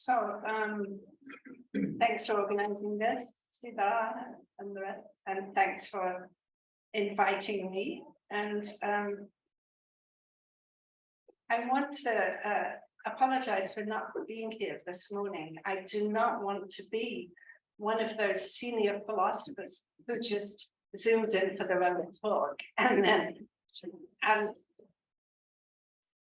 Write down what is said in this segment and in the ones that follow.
So thanks for organizing this, Jaggar, and thanks for inviting me. And I want to apologize for not being here this morning. I do not want to be one of those senior philosophers who just zooms in for their own talk and then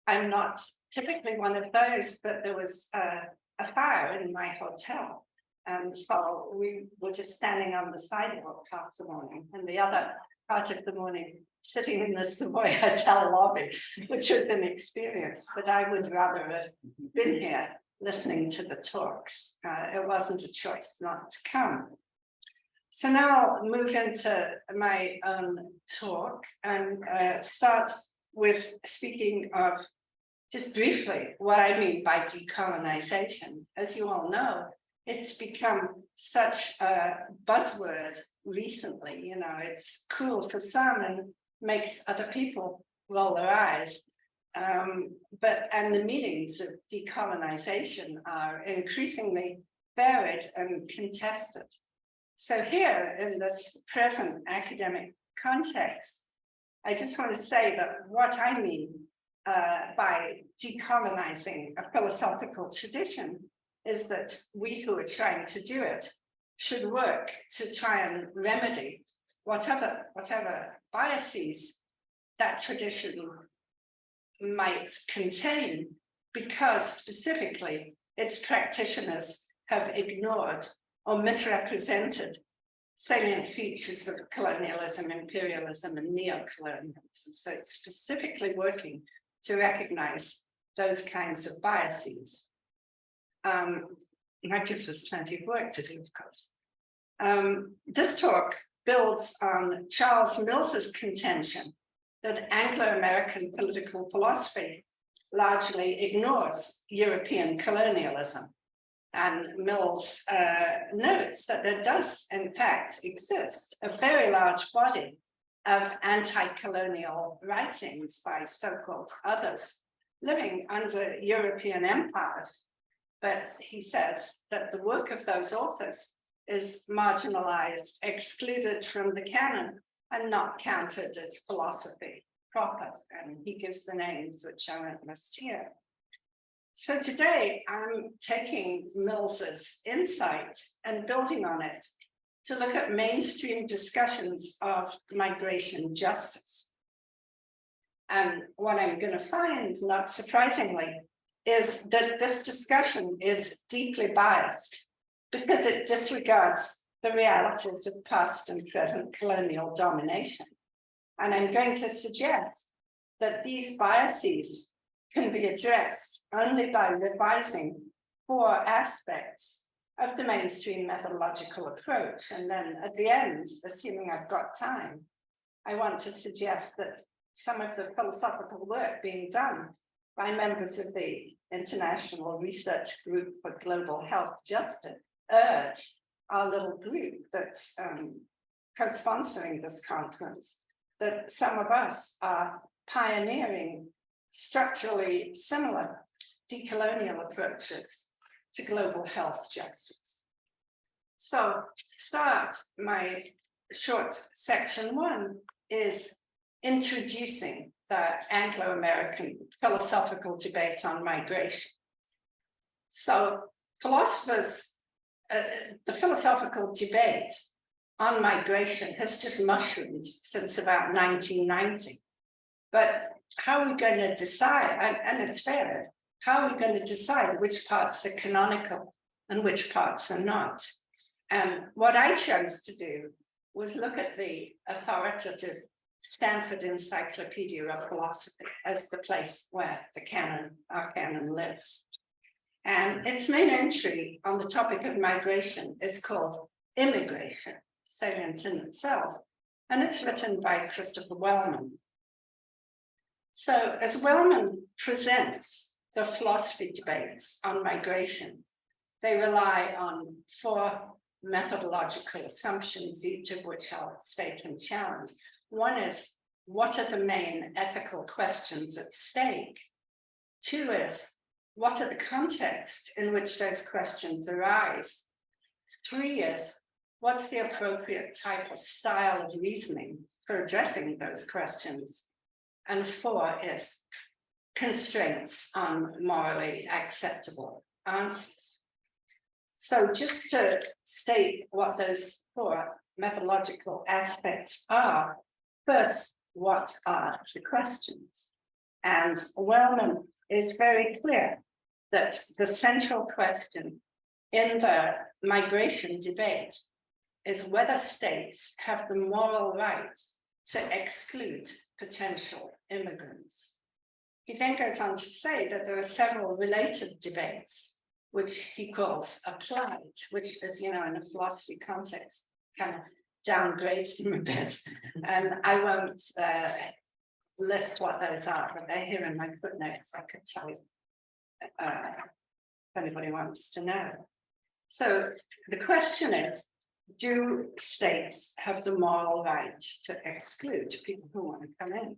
I'm not typically one of those, but there was a fire in my hotel. And so we were just standing on the sidewalk half the morning, and the other part of the morning sitting in the Savoy Hotel lobby, which was an experience, but I would rather have been here listening to the talks. It wasn't a choice not to come. So now I'll move into my talk and start with speaking of just briefly what I mean by decolonization. As you all know, it's become such a buzzword recently. You know, it's cool for some and makes other people roll their eyes. And the meanings of decolonization are increasingly varied and contested. So here in this present academic context, I just want to say that what I mean by decolonizing a philosophical tradition is that we who are trying to do it should work to try and remedy whatever biases that tradition might contain, because specifically its practitioners have ignored or misrepresented salient features of colonialism, imperialism, and neo-colonialism. So it's specifically working to recognize those kinds of biases. And that gives us plenty of work to do, of course. This talk builds on Charles Mills's contention that Anglo-American political philosophy largely ignores European colonialism. And Mills notes that there does, in fact, exist a very large body of anti-colonial writings by so-called others living under European empires. But he says that the work of those authors is marginalized, excluded from the canon, and not counted as philosophy proper. And he gives the names, which I won't list here. So today I'm taking Mills's insight and building on it to look at mainstream discussions of migration justice. And what I'm going to find, not surprisingly, is that this discussion is deeply biased because it disregards the realities of past and present colonial domination. And I'm going to suggest that these biases can be addressed only by revising 4 aspects of the mainstream methodological approach. And then at the end, assuming I've got time, I want to suggest that some of the philosophical work being done by members of the International Research Group for Global Health Justice urge our little group that's co-sponsoring this conference, that some of us are pioneering structurally similar decolonial approaches to global health justice. So start my short section 1 is introducing the Anglo-American philosophical debate on migration. So philosophers, the philosophical debate on migration has just mushroomed since about 1990. But how are we going to decide, and it's fair, how are we going to decide which parts are canonical and which parts are not? And what I chose to do was look at the authoritative Stanford Encyclopedia of Philosophy as the place where the canon, our canon, lives. And its main entry on the topic of migration is called Immigration, salient in itself, and it's written by Christopher Wellman. So as Wellman presents the philosophy debates on migration, they rely on 4 methodological assumptions, each of which I'll state and challenge. One is, what are the main ethical questions at stake? 2 is, what are the context in which those questions arise? 3 is, what's the appropriate type or style of reasoning for addressing those questions? And 4 is constraints on morally acceptable answers. So just to state what those 4 methodological aspects are, first, what are the questions? And Wellman is very clear that the central question in the migration debate is whether states have the moral right to exclude potential immigrants. He then goes on to say that there are several related debates, which he calls applied, which is, in a philosophy context, kind of downgrades them a bit. And I won't list what those are, but they're here in my footnotes. I could tell you if anybody wants to know. So the question is, do states have the moral right to exclude people who want to come in?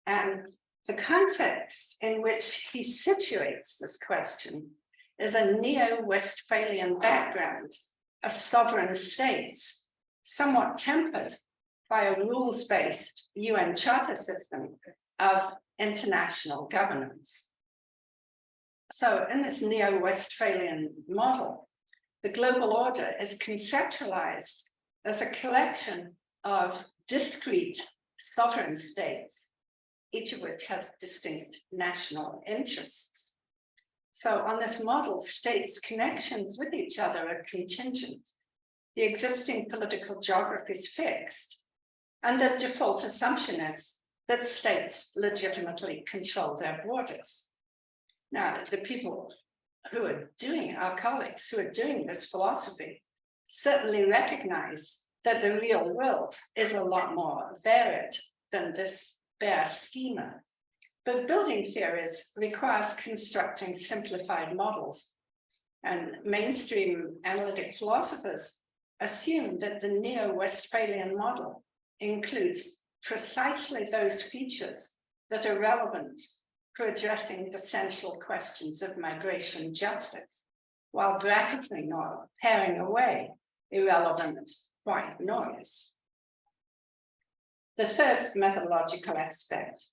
And the context in which he situates this question is a neo-Westphalian background of sovereign states, somewhat tempered by a rules-based UN charter system of international governance. So in this neo-Westphalian model, the global order is conceptualized as a collection of discrete sovereign states, each of which has distinct national interests. So on this model, states' connections with each other are contingent. The existing political geography is fixed, and the default assumption is that states legitimately control their borders. Now, the people who are doing, our colleagues who are doing this philosophy, certainly recognize that the real world is a lot more varied than this bare schema. But building theories requires constructing simplified models. And mainstream analytic philosophers assume that the neo-Westphalian model includes precisely those features that are relevant for addressing the central questions of migration justice, while bracketing or paring away irrelevant white noise. The third methodological aspect,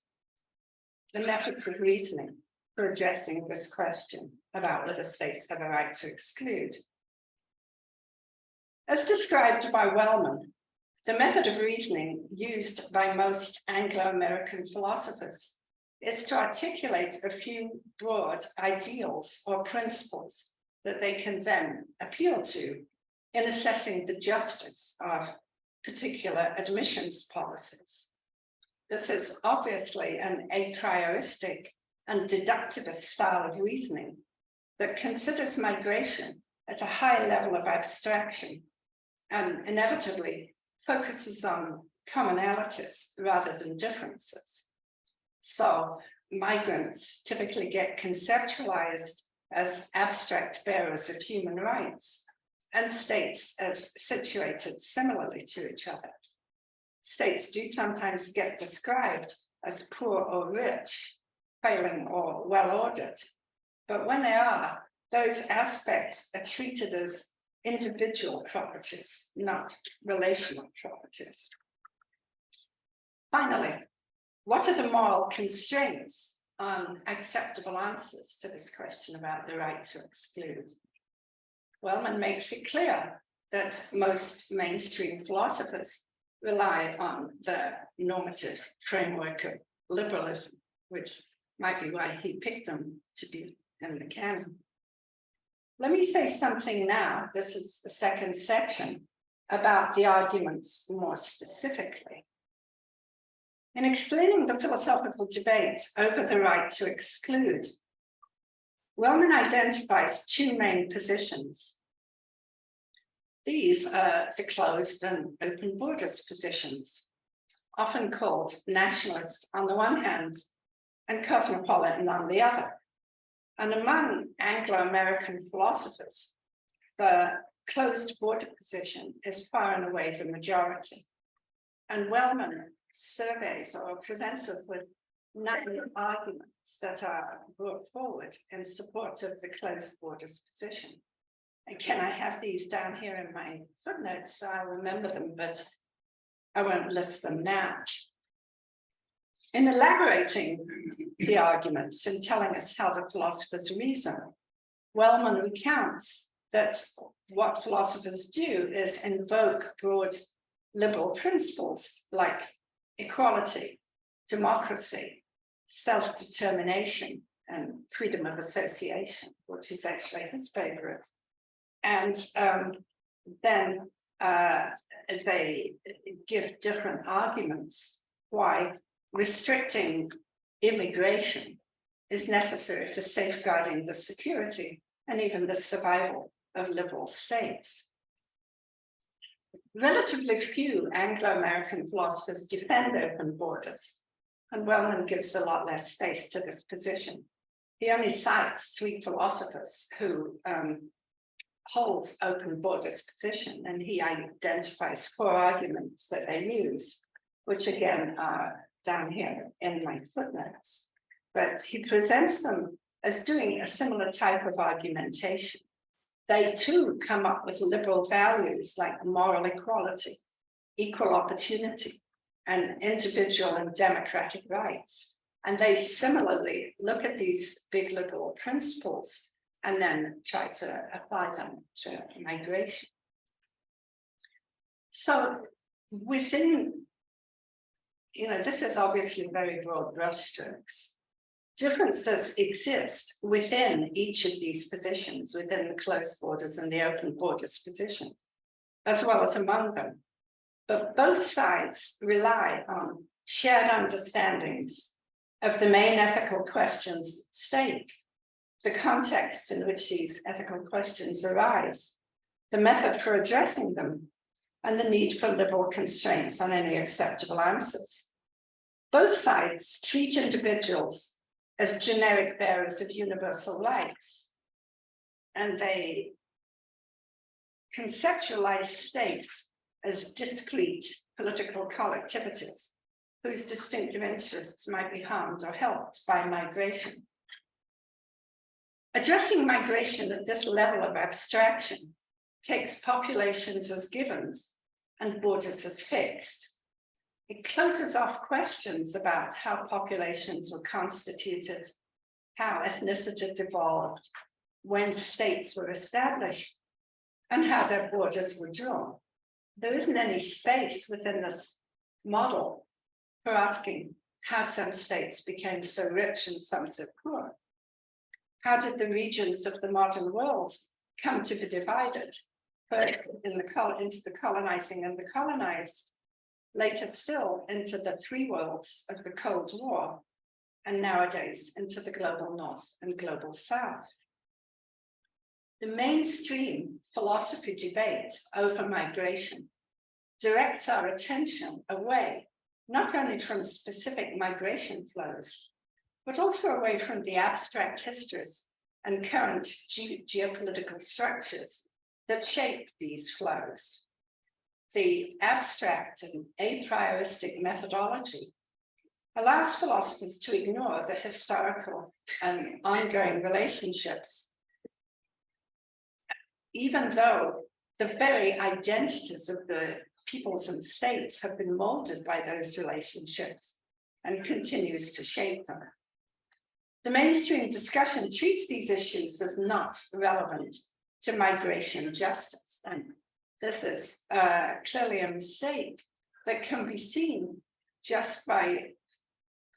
the methods of reasoning for addressing this question about whether states have a right to exclude. As described by Wellman, the method of reasoning used by most Anglo-American philosophers is to articulate a few broad ideals or principles that they can then appeal to in assessing the justice of particular admissions policies. This is obviously an a prioristic and deductivist style of reasoning that considers migration at a high level of abstraction and inevitably focuses on commonalities rather than differences. So migrants typically get conceptualized as abstract bearers of human rights, and states as situated similarly to each other. States do sometimes get described as poor or rich, failing or well-ordered, but when they are, those aspects are treated as individual properties, not relational properties. Finally, what are the moral constraints on acceptable answers to this question about the right to exclude? Wellman makes it clear that most mainstream philosophers rely on the normative framework of liberalism, which might be why he picked them to be in the canon. Let me say something now, this is the second section, about the arguments more specifically. In explaining the philosophical debate over the right to exclude, Wellman identifies two main positions. These are the closed and open borders positions, often called nationalist on the one hand and cosmopolitan on the other. And among Anglo-American philosophers, the closed border position is far and away the majority. And Wellman surveys or presents us with 9 arguments that are brought forward in support of the closed borders position. Again, I have these down here in my footnotes, so I remember them, but I won't list them now. In elaborating the arguments and telling us how the philosophers reason, Wellman recounts that what philosophers do is invoke broad liberal principles like equality, democracy, self-determination, and freedom of association, which is actually his favorite. And then they give different arguments why restricting immigration is necessary for safeguarding the security and even the survival of liberal states. Relatively few Anglo-American philosophers defend open borders, and Wellman gives a lot less space to this position. He only cites 3 philosophers who hold open borders position, and he identifies 4 arguments that they use, which again are down here in my footnotes. But he presents them as doing a similar type of argumentation. They too come up with liberal values like moral equality, equal opportunity, and individual and democratic rights. And they similarly look at these big liberal principles and then try to apply them to migration. So within, this is obviously very broad brushstrokes. Differences exist within each of these positions, within the closed borders and the open borders position, as well as among them. But both sides rely on shared understandings of the main ethical questions at stake, the context in which these ethical questions arise, the method for addressing them, and the need for liberal constraints on any acceptable answers. Both sides treat individuals as generic bearers of universal rights, and they conceptualize states as discrete political collectivities whose distinctive interests might be harmed or helped by migration. Addressing migration at this level of abstraction takes populations as givens and borders as fixed. It closes off questions about how populations were constituted, how ethnicities evolved, when states were established, and how their borders were drawn. There isn't any space within this model for asking how some states became so rich and some so poor. How did the regions of the modern world come to be divided, first into the colonizing and the colonized, later still into the 3 worlds of the Cold War, and nowadays into the global North and global South? The mainstream philosophy debate over migration directs our attention away, not only from specific migration flows, but also away from the abstract histories and current geopolitical structures that shape these flows. The abstract and a prioristic methodology allows philosophers to ignore the historical and ongoing relationships, even though the very identities of the peoples and states have been molded by those relationships and continues to shape them. The mainstream discussion treats these issues as not relevant to migration justice. And this is clearly a mistake that can be seen just by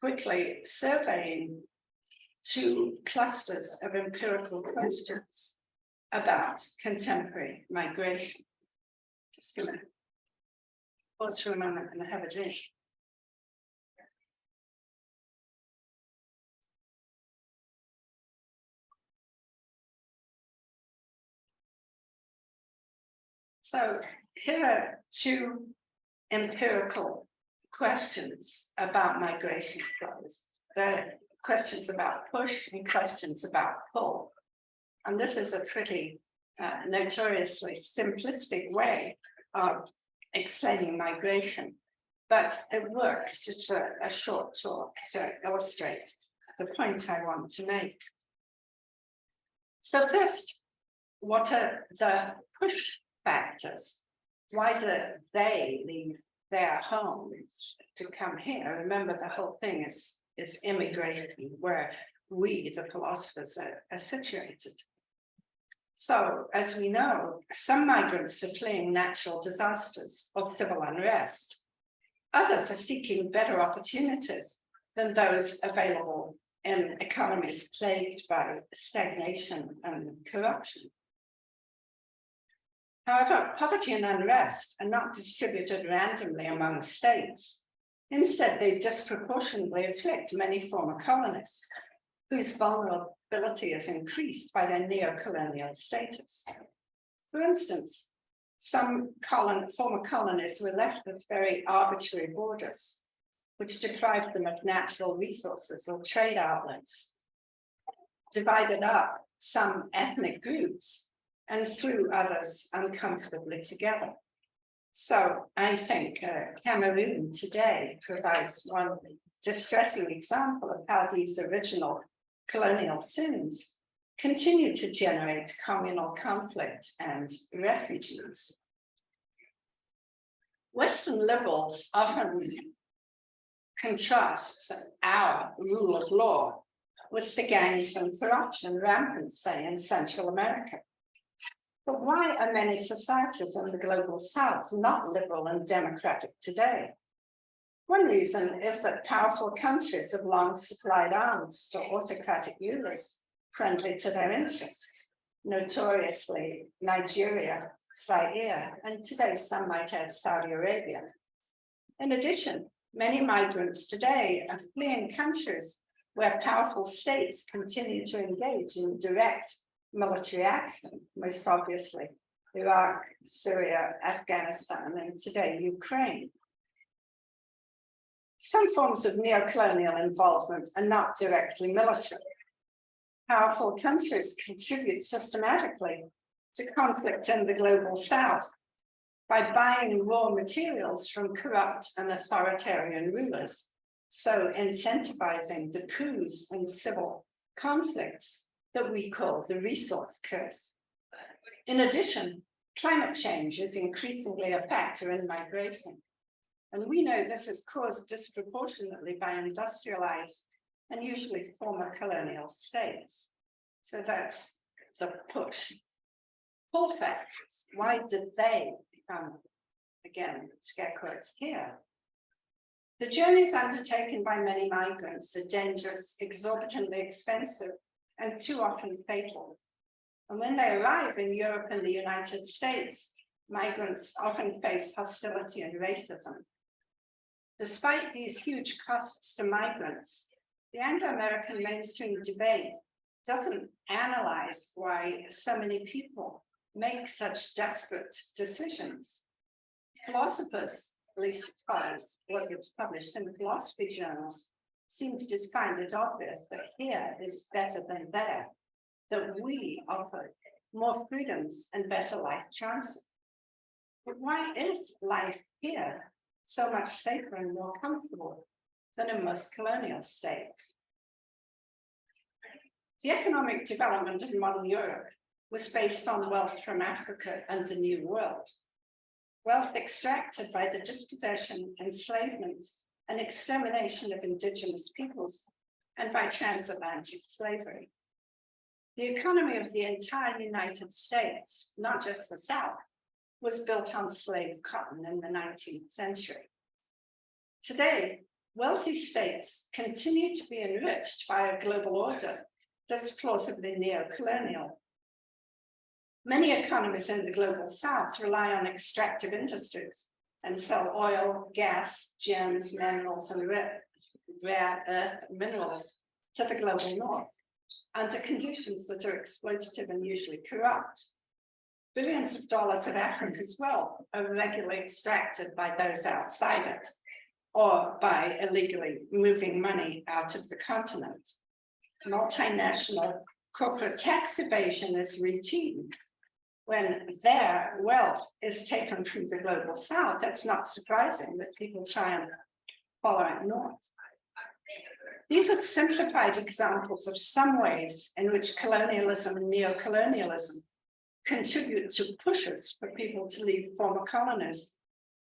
quickly surveying 2 clusters of empirical questions about contemporary migration. Just going to pause for a moment and have a drink. So here are 2 empirical questions about migration flows. The questions about push and questions about pull. And this is a pretty notoriously simplistic way of explaining migration. but it works just for a short talk to illustrate the point I want to make. So first, what are the push factors? Why do they leave their homes to come here? Remember, the whole thing is immigration, where we, the philosophers, are situated. So, as we know, some migrants are fleeing natural disasters or civil unrest. Others are seeking better opportunities than those available in economies plagued by stagnation and corruption. However, poverty and unrest are not distributed randomly among states. Instead, they disproportionately afflict many former colonists, whose vulnerability is increased by their neo-colonial status. For instance, some former colonists were left with very arbitrary borders, which deprived them of natural resources or trade outlets, divided up some ethnic groups, and threw others uncomfortably together. So I think Cameroon today provides one distressing example of how these original colonial sins continue to generate communal conflict and refugees. Western liberals often contrast our rule of law with the gangs and corruption rampant, say, in Central America. But why are many societies in the global South not liberal and democratic today? One reason is that powerful countries have long supplied arms to autocratic rulers friendly to their interests, notoriously Nigeria, Zaire, and today some might add Saudi Arabia. In addition, many migrants today are fleeing countries where powerful states continue to engage in direct military action, most obviously Iraq, Syria, Afghanistan, and today Ukraine. Some forms of neo-colonial involvement are not directly military. Powerful countries contribute systematically to conflict in the global South by buying raw materials from corrupt and authoritarian rulers, so incentivizing the coups and civil conflicts that we call the resource curse. In addition, climate change is increasingly a factor in migration. And we know this is caused disproportionately by industrialized and usually former colonial states. So that's the push. Pull factors, why did they become, again, scare quotes here? The journeys undertaken by many migrants are dangerous, exorbitantly expensive, and too often fatal. And when they arrive in Europe and the United States, migrants often face hostility and racism. Despite these huge costs to migrants, the Anglo-American mainstream debate doesn't analyze why so many people make such desperate decisions. Philosophers, at least as far as what gets published in philosophy journals, seem to just find it obvious that here is better than there, that we offer more freedoms and better life chances. But why is life here so much safer and more comfortable than in most colonial states? The economic development of modern Europe was based on wealth from Africa and the New World. Wealth extracted by the dispossession, enslavement, and extermination of indigenous peoples, and by transatlantic slavery. The economy of the entire United States, not just the South, was built on slave cotton in the 19th century. Today, wealthy states continue to be enriched by a global order that's plausibly neo-colonial. Many economies in the global South rely on extractive industries and sell oil, gas, gems, minerals, and rare earth minerals to the global North under conditions that are exploitative and usually corrupt. Billions of dollars of Africa's wealth are regularly extracted by those outside it, or by illegally moving money out of the continent. Multinational corporate tax evasion is routine, when their wealth is taken from the global south, it's not surprising that people try and follow it north. These are simplified examples of some ways in which colonialism and neocolonialism contribute to pushes for people to leave former colonies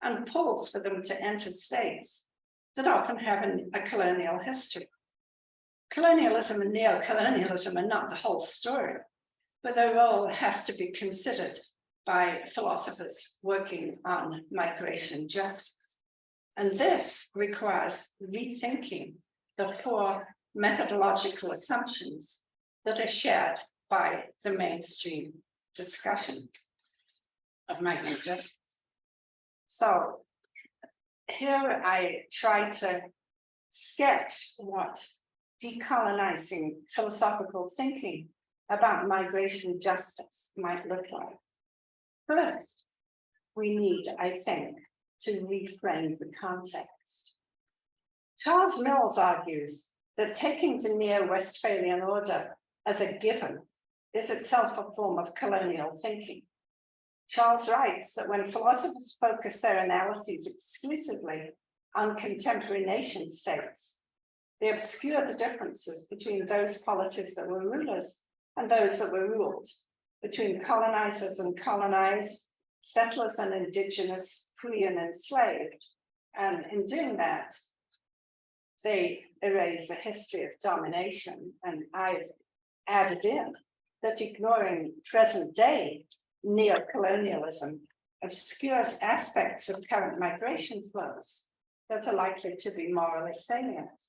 and pulls for them to enter states that often have a colonial history. Colonialism and neocolonialism are not the whole story, but their role has to be considered by philosophers working on migration justice. And this requires rethinking the four methodological assumptions that are shared by the mainstream discussion of migrant justice. So here I try to sketch what decolonizing philosophical thinking about migration justice might look like. First, we need, I think, to reframe the context. Charles Mills argues that taking the Neo-Westphalian order as a given is itself a form of colonial thinking. Charles writes that when philosophers focus their analyses exclusively on contemporary nation states, they obscure the differences between those polities that were rulers and those that were ruled, between colonizers and colonized, settlers and indigenous, free and enslaved. And in doing that, they erase the history of domination. And I've added in that ignoring present day neocolonialism obscures aspects of current migration flows that are likely to be morally salient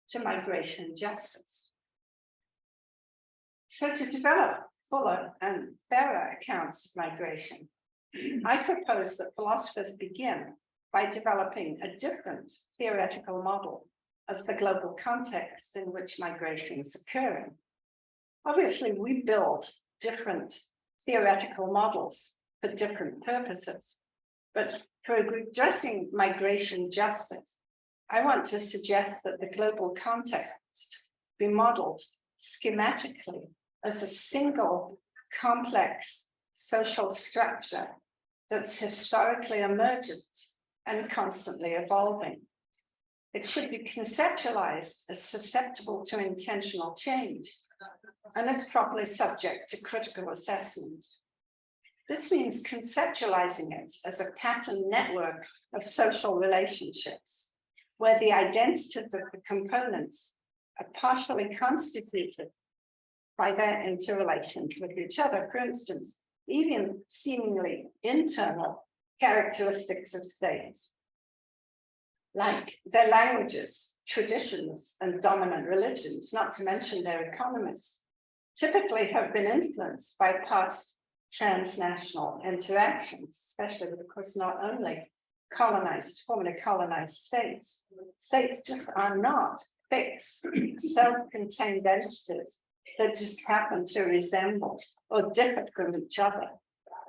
to migration justice. So to develop fuller and fairer accounts of migration, I propose that philosophers begin by developing a different theoretical model of the global context in which migration is occurring. Obviously, we build different theoretical models for different purposes, but for addressing migration justice, I want to suggest that the global context be modeled schematically as a single complex social structure that's historically emergent and constantly evolving. It should be conceptualized as susceptible to intentional change and is properly subject to critical assessment. This means conceptualizing it as a pattern network of social relationships, where the identities of the components are partially constituted by their interrelations with each other. For instance, even seemingly internal characteristics of states, like their languages, traditions, and dominant religions, not to mention their economies, typically have been influenced by past transnational interactions, especially, of course, not only colonized, formerly colonized states. States just are not fixed, self-contained entities that just happen to resemble or differ from each other.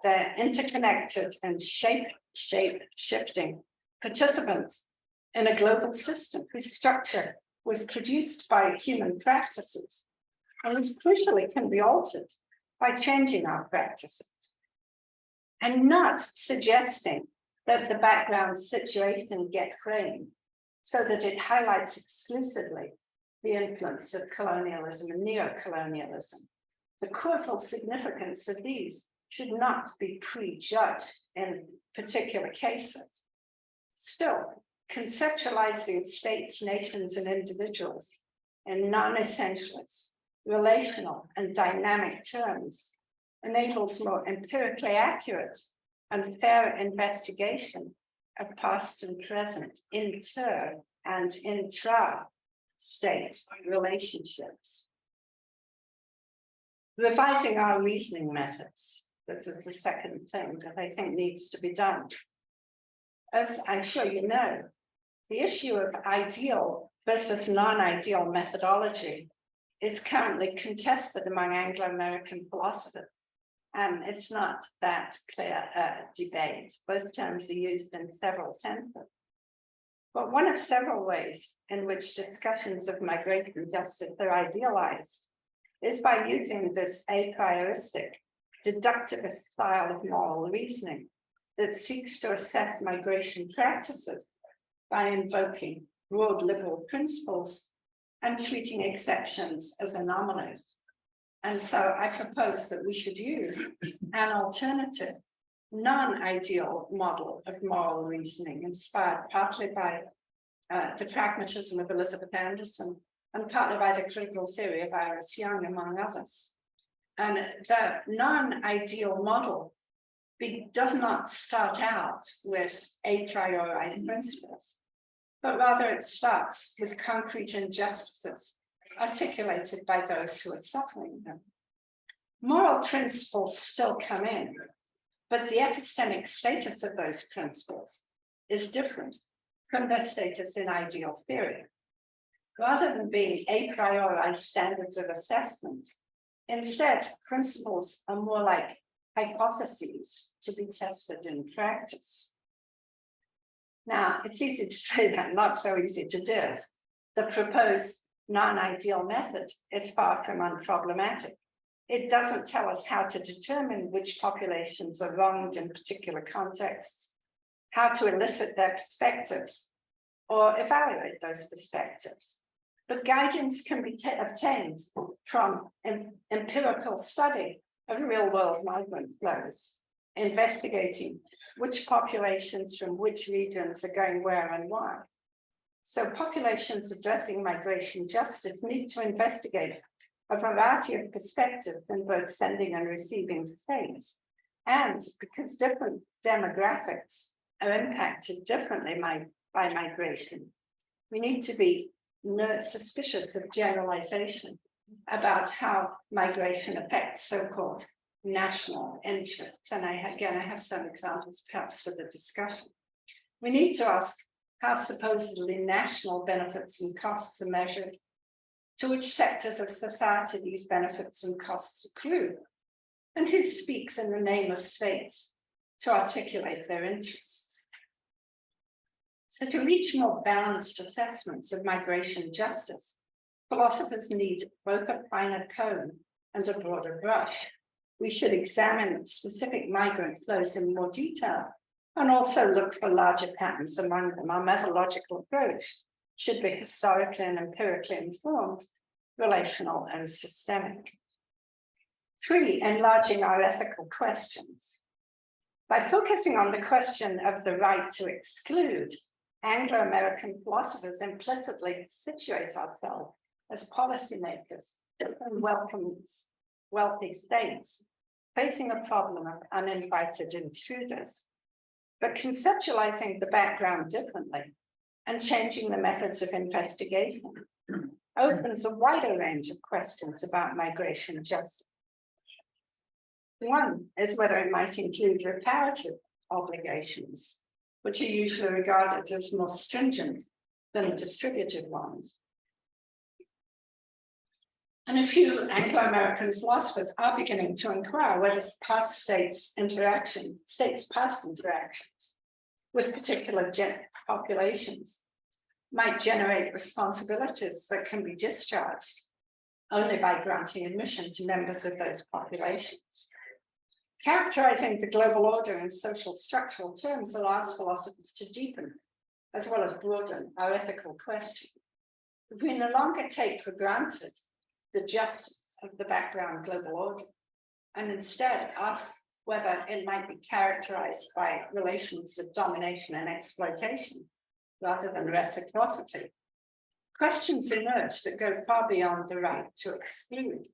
They're interconnected and shape-shifting participants in a global system whose structure was produced by human practices and which crucially can be altered by changing our practices. I'm not suggesting that the background situation get framed so that it highlights exclusively the influence of colonialism and neocolonialism. The causal significance of these should not be prejudged in particular cases. Still, conceptualizing states, nations, and individuals in non-essentialist, relational, and dynamic terms enables more empirically accurate and fair investigation of past and present inter- and intra-state relationships. Revising our reasoning methods. This is the second thing that I think needs to be done. As I'm sure you know, the issue of ideal versus non-ideal methodology is currently contested among Anglo-American philosophers. And it's not that clear a debate. Both terms are used in several senses. But one of several ways in which discussions of migration justice are idealized is by using this a prioristic deductivist style of moral reasoning that seeks to assess migration practices by invoking broad liberal principles and treating exceptions as anomalies. And so I propose that we should use an alternative, non-ideal model of moral reasoning, inspired partly by the pragmatism of Elizabeth Anderson and partly by the critical theory of Iris Young, among others. And the non-ideal model does not start out with a priori principles, but rather it starts with concrete injustices articulated by those who are suffering them. Moral principles still come in, but the epistemic status of those principles is different from their status in ideal theory. Rather than being a priori standards of assessment, instead, principles are more like hypotheses to be tested in practice. Now, it's easy to say that, not so easy to do it. The proposed non-ideal method is far from unproblematic. It doesn't tell us how to determine which populations are wronged in particular contexts, how to elicit their perspectives, or evaluate those perspectives. But guidance can be obtained from empirical study of real-world migrant flows, investigating which populations from which regions are going where and why. So populations addressing migration justice need to investigate a variety of perspectives in both sending and receiving states. And because different demographics are impacted differently by migration, we need to be suspicious of generalization about how migration affects so-called national interests. And I have some examples perhaps for the discussion. We need to ask how supposedly national benefits and costs are measured, to which sectors of society these benefits and costs accrue, and who speaks in the name of states to articulate their interests. So to reach more balanced assessments of migration justice, philosophers need both a finer comb and a broader brush. We should examine specific migrant flows in more detail and also look for larger patterns among them. Our methodological approach should be historically and empirically informed, relational and systemic. 3, enlarging our ethical questions. By focusing on the question of the right to exclude, Anglo-American philosophers implicitly situate ourselves as policymakers in wealthy states, facing a problem of uninvited intruders, but conceptualizing the background differently and changing the methods of investigation opens a wider range of questions about migration justice. One is whether it might include reparative obligations, which are usually regarded as more stringent than distributive ones. And a few Anglo-American philosophers are beginning to inquire whether past states' past interactions with particular populations might generate responsibilities that can be discharged only by granting admission to members of those populations. Characterizing the global order in social structural terms allows philosophers to deepen as well as broaden our ethical questions. If we no longer take for granted the justice of the background global order, and instead ask whether it might be characterized by relations of domination and exploitation rather than reciprocity, questions emerge that go far beyond the right to exclude.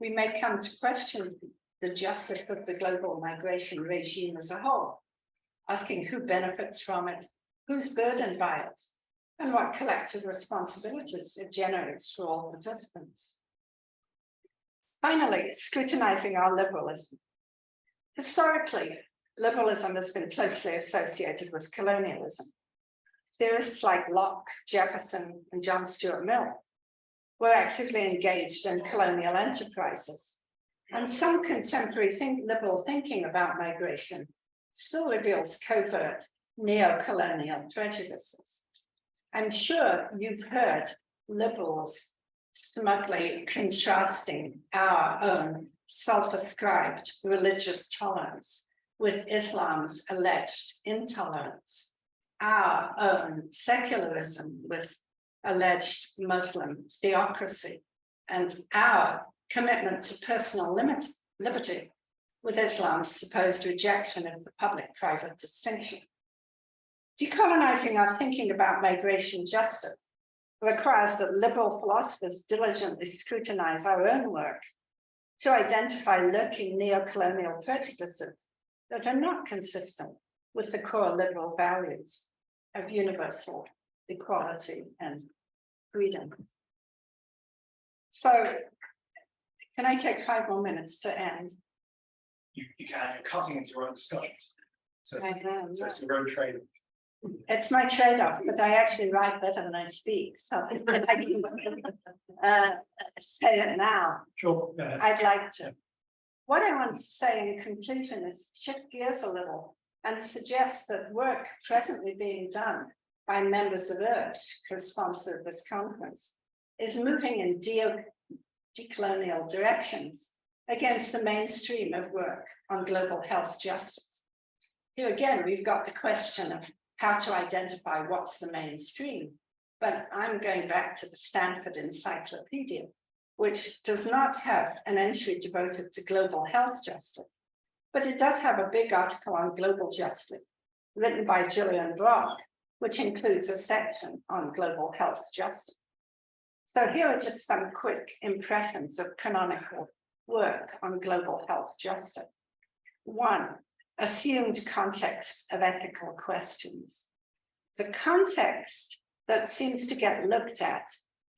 We may come to question the justice of the global migration regime as a whole, asking who benefits from it, who's burdened by it, and what collective responsibilities it generates for all participants. Finally, scrutinizing our liberalism. Historically, liberalism has been closely associated with colonialism. Theorists like Locke, Jefferson, and John Stuart Mill were actively engaged in colonial enterprises. And some contemporary liberal thinking about migration still reveals covert neo-colonial prejudices. I'm sure you've heard liberals smugly contrasting our own self-ascribed religious tolerance with Islam's alleged intolerance, our own secularism with alleged Muslim theocracy, and our commitment to personal liberty with Islam's supposed rejection of the public-private distinction. Decolonizing our thinking about migration justice requires that liberal philosophers diligently scrutinize our own work to identify lurking neo-colonial prejudices that are not consistent with the core liberal values of universal equality and freedom. So, can I take 5 more minutes to end? You can, you're cutting into your own discussions. So I it's your own trade. It's my trade-off, but I actually write better than I speak, so I can say it now. Sure. I'd like to. What I want to say in conclusion is shift gears a little and suggest that work presently being done by members of IRG, co-sponsor of this conference, is moving in decolonial directions against the mainstream of work on global health justice. Here again, we've got the question of how to identify what's the mainstream, but I'm going back to the Stanford Encyclopedia, which does not have an entry devoted to global health justice, but it does have a big article on global justice written by Julian Brock, which includes a section on global health justice. So here are just some quick impressions of canonical work on global health justice. 1, assumed context of ethical questions. The context that seems to get looked at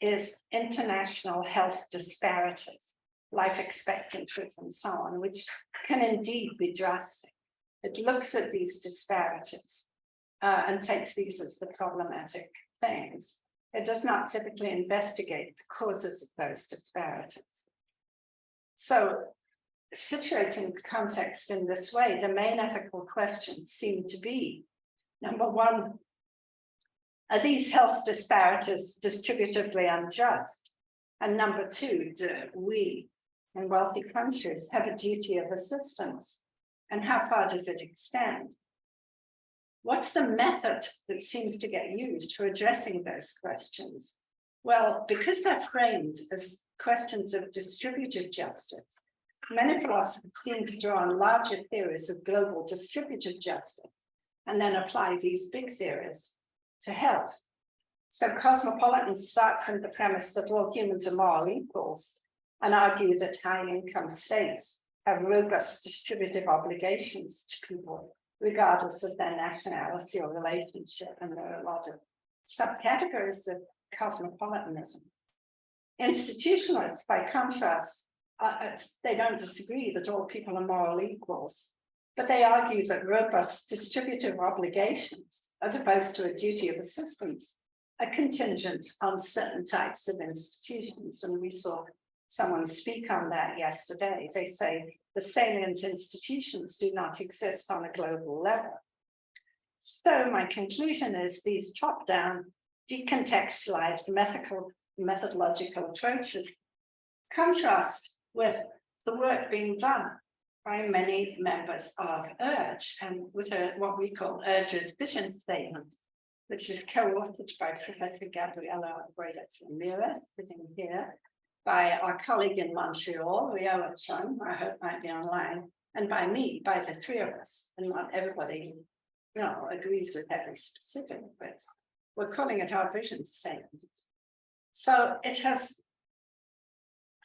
is international health disparities, life expectancies and so on, which can indeed be drastic. It looks at these disparities and takes these as the problematic things. It does not typically investigate the causes of those disparities. So, situating the context in this way, the main ethical questions seem to be, number 1, are these health disparities distributively unjust? And number 2, do we in wealthy countries have a duty of assistance? And how far does it extend? What's the method that seems to get used for addressing those questions? Well, because they're framed as questions of distributive justice, many philosophers seem to draw on larger theories of global distributive justice and then apply these big theories to health. So cosmopolitans start from the premise that all humans are moral equals and argue that high-income states have robust distributive obligations to people, regardless of their nationality or relationship, and there are a lot of subcategories of cosmopolitanism. Institutionalists, by contrast, they don't disagree that all people are moral equals, but they argue that robust distributive obligations, as opposed to a duty of assistance, are contingent on certain types of institutions. And we saw someone speak on that yesterday. They say the salient institutions do not exist on a global level. So my conclusion is these top-down, decontextualized methodological approaches contrast with the work being done by many members of IRG, and with what we call IRG's vision statement, which is co-authored by Professor Gabriela Ramirez, sitting here, by our colleague in Montreal, Rio Chung, I hope might be online, and by me, by the 3 of us. And not everybody, agrees with every specific, but we're calling it our vision statement. So it has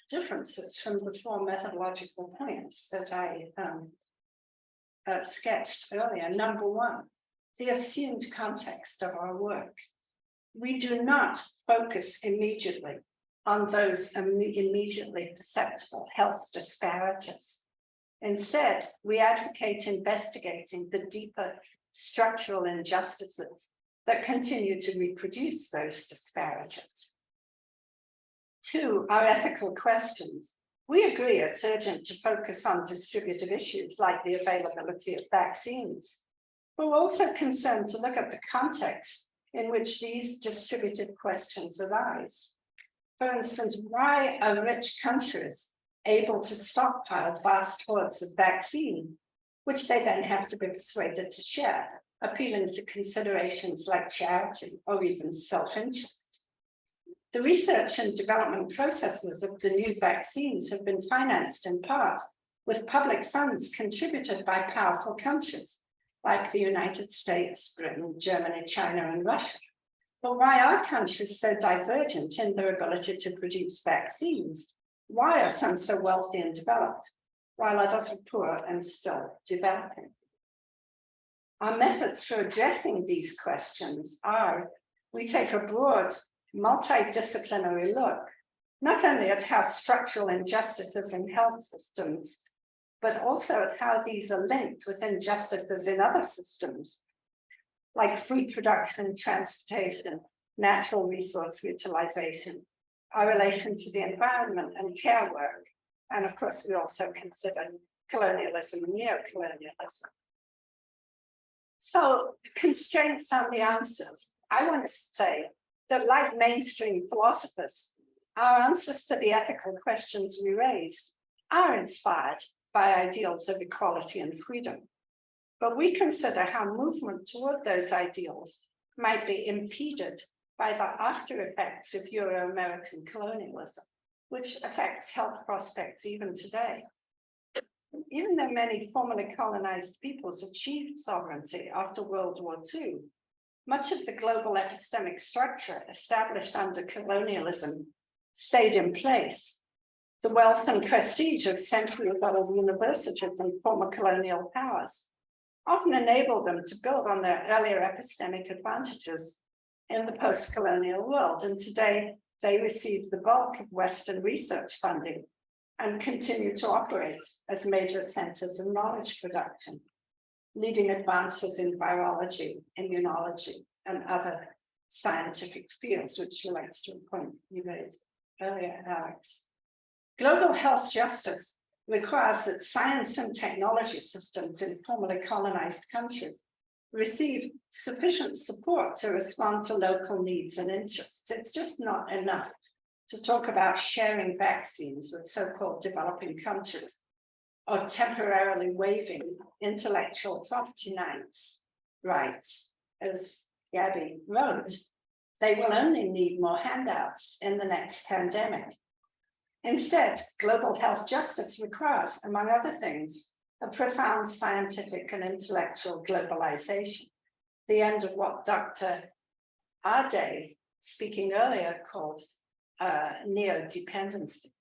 differences from the 4 methodological points that I sketched earlier. Number 1, the assumed context of our work. We do not focus immediately on those immediately perceptible health disparities. Instead, we advocate investigating the deeper structural injustices that continue to reproduce those disparities. 2, our ethical questions. We agree it's urgent to focus on distributive issues like the availability of vaccines. But we're also concerned to look at the context in which these distributive questions arise. For instance, why are rich countries able to stockpile vast hordes of vaccine, which they then have to be persuaded to share, appealing to considerations like charity or even self-interest. The research and development processes of the new vaccines have been financed in part with public funds contributed by powerful countries like the United States, Britain, Germany, China, and Russia. But why are countries so divergent in their ability to produce vaccines? Why are some so wealthy and developed, while others are poor and still developing? Our methods for addressing these questions are, we take a broad, multidisciplinary look, not only at how structural injustices in health systems, but also at how these are linked with injustices in other systems, like food production, transportation, natural resource utilization, our relation to the environment and care work. And of course, we also consider colonialism and neocolonialism. So constraints on the answers. I want to say that like mainstream philosophers, our answers to the ethical questions we raise are inspired by ideals of equality and freedom. But we consider how movement toward those ideals might be impeded by the after effects of Euro-American colonialism, which affects health prospects even today. Even though many formerly colonized peoples achieved sovereignty after World War II, much of the global epistemic structure established under colonialism stayed in place. The wealth and prestige of century-old universities and former colonial powers often enabled them to build on their earlier epistemic advantages in the post-colonial world. And today, they receive the bulk of Western research funding and continue to operate as major centers of knowledge production, leading advances in virology, immunology, and other scientific fields, which relates to a point you made earlier, Alex. Global health justice requires that science and technology systems in formerly colonized countries receive sufficient support to respond to local needs and interests. It's just not enough to talk about sharing vaccines with so-called developing countries or temporarily waiving intellectual property rights, as Gabby wrote. They will only need more handouts in the next pandemic. Instead, global health justice requires, among other things, a profound scientific and intellectual globalization, the end of what Dr. Ade, speaking earlier, called neo-dependency.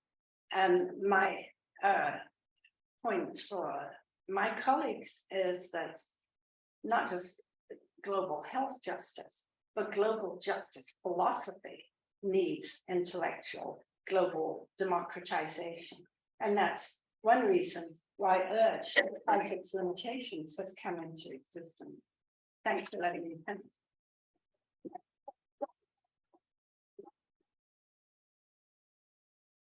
And my point for my colleagues is that not just global health justice, but global justice philosophy needs intellectual global democratization. And that's one reason why IRG, despite its limitations, has come into existence. Thanks for letting me finish.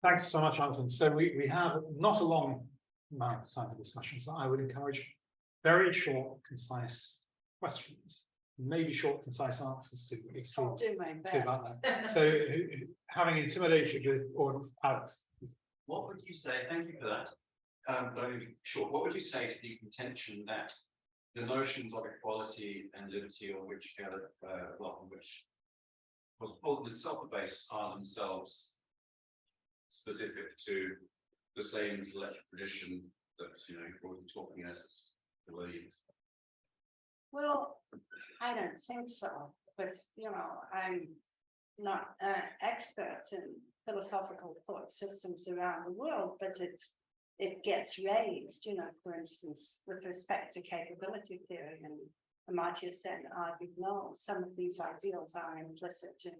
Thanks so much, Alison. So we have not a long amount of time for discussion, so I would encourage very short, concise questions, maybe short, concise answers to I'll do my best. about that. So having intimidated the audience, Alex. What would you say, thank you for that, but I'm short, what would you say to the contention that the notions of equality and liberty, on which ultimately self-based, are themselves specific to the same intellectual tradition that we're talking as believes? Well, I don't think so, but I'm not an expert in philosophical thought systems around the world, but it gets raised, for instance, with respect to capability theory, and Amartya Sen argued, no, some of these ideals are implicit in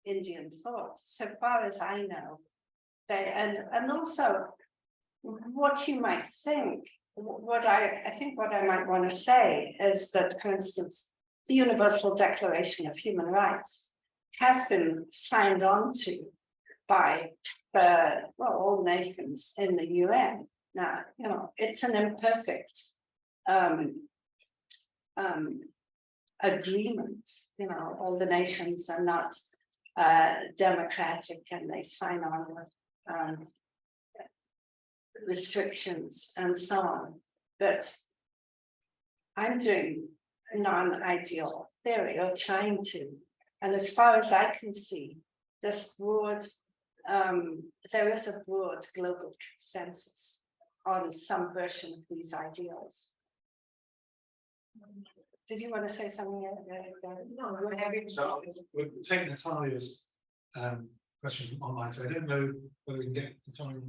Indian thought. So far as I know, and also what you might think, what I might want to say is that, for instance, the Universal Declaration of Human Rights has been signed on to by all nations in the UN. Now, it's an imperfect agreement. All the nations are not democratic, and they sign on with restrictions and so on. But I'm doing non-ideal theory or trying to. And as far as I can see, this broad, there is a broad global consensus on some version of these ideals. Did you want to say something? No, so we're taking Natalia's question from online, so I don't know whether we can get the time.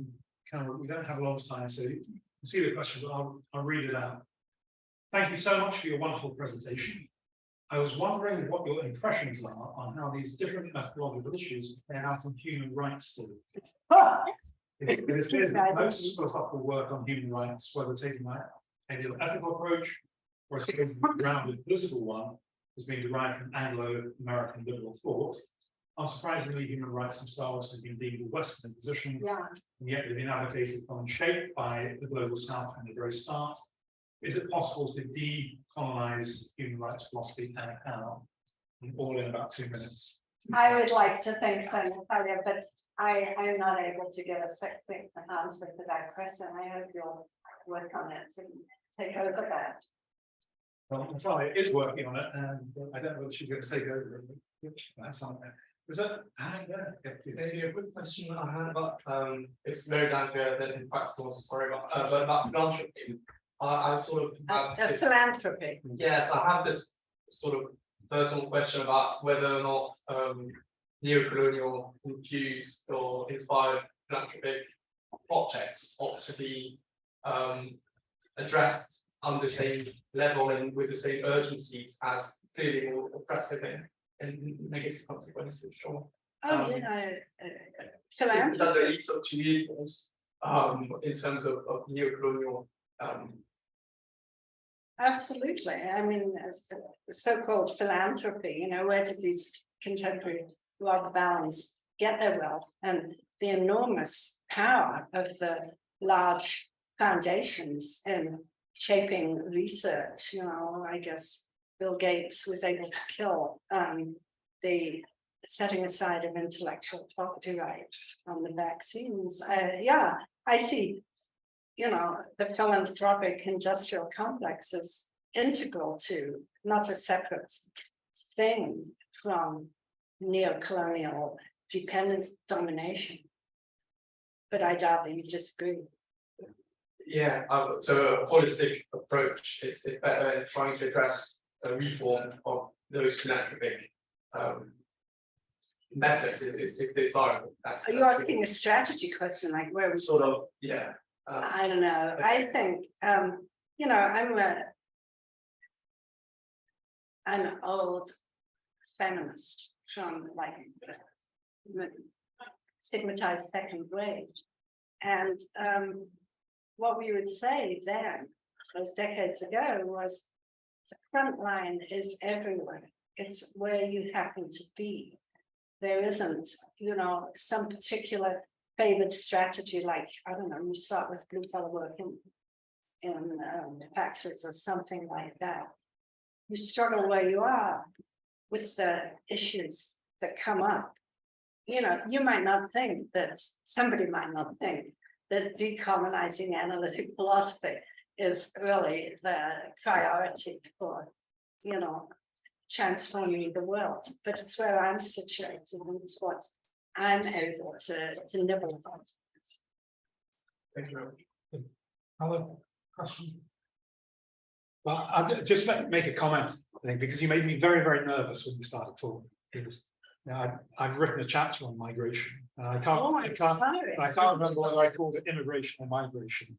We don't have a lot of time, so you can see the question, but I'll read it out. Thank you so much for your wonderful presentation. I was wondering what your impressions are on how these different methodological issues play out in human rights study. It is clear that most philosophical work on human rights, whether taking an ethical approach or a grounded political one, has been derived from Anglo-American liberal thought. Unsurprisingly, human rights themselves have been deemed a Western position, and yet they've been advocated from and shaped by the global South from the very start. Is it possible to decolonize human rights philosophy and how? All in about 2 minutes. I would like to think so, Natalia, but I am not able to give a succinct answer to that question. I hope you'll work on it and take over that. Well, Natalia is working on it, and I don't know whether she's going to take over it. That's something there. Was that there? Yeah, please. Maybe a quick question I had about it's very down to earth and practical, sorry, but about philanthropy. I sort of have Philanthropy. yes, I have this sort of personal question about whether or not neo-colonial infused or inspired philanthropic projects ought to be addressed on the same level and with the same urgencies as clearly more oppressive and negative consequences. Sure. Philanthropy. That there is sort of two evils in terms of neo-colonial. Absolutely. I mean, as the so-called philanthropy, you know, where did these contemporary rob barons get their wealth? And the enormous power of the large foundations in shaping research. You know, I guess Bill Gates was able to kill the setting aside of intellectual property rights on the vaccines. Yeah, I see. You know, the philanthropic industrial complex is integral to, not a separate thing from neo-colonial dependence domination. But I doubt that you disagree. Yeah, so a holistic approach is better in trying to address a reform of those philanthropic methods is desirable. Are you asking a strategy question, like where we sort of, yeah. I don't know. I think, you know, I'm an old feminist from like the stigmatized second grade. And what we would say then, those decades ago, was the front line is everywhere. It's where you happen to be. There isn't, you know, some particular favored strategy, like, I don't know, you start with blue collar work in factories or something like that. You struggle where you are with the issues that come up. You know, you might not think that, somebody might not think that decolonizing analytic philosophy is really the priority for, you know, transforming the world, but it's where I'm situated and it's what I'm able to nibble about. Thank you very much. Other question? Well, I'll just make a comment, I think, because you made me very, very nervous when you started talking. Because you know, I've written a chapter on migration. And I can't remember whether I called it immigration or migration.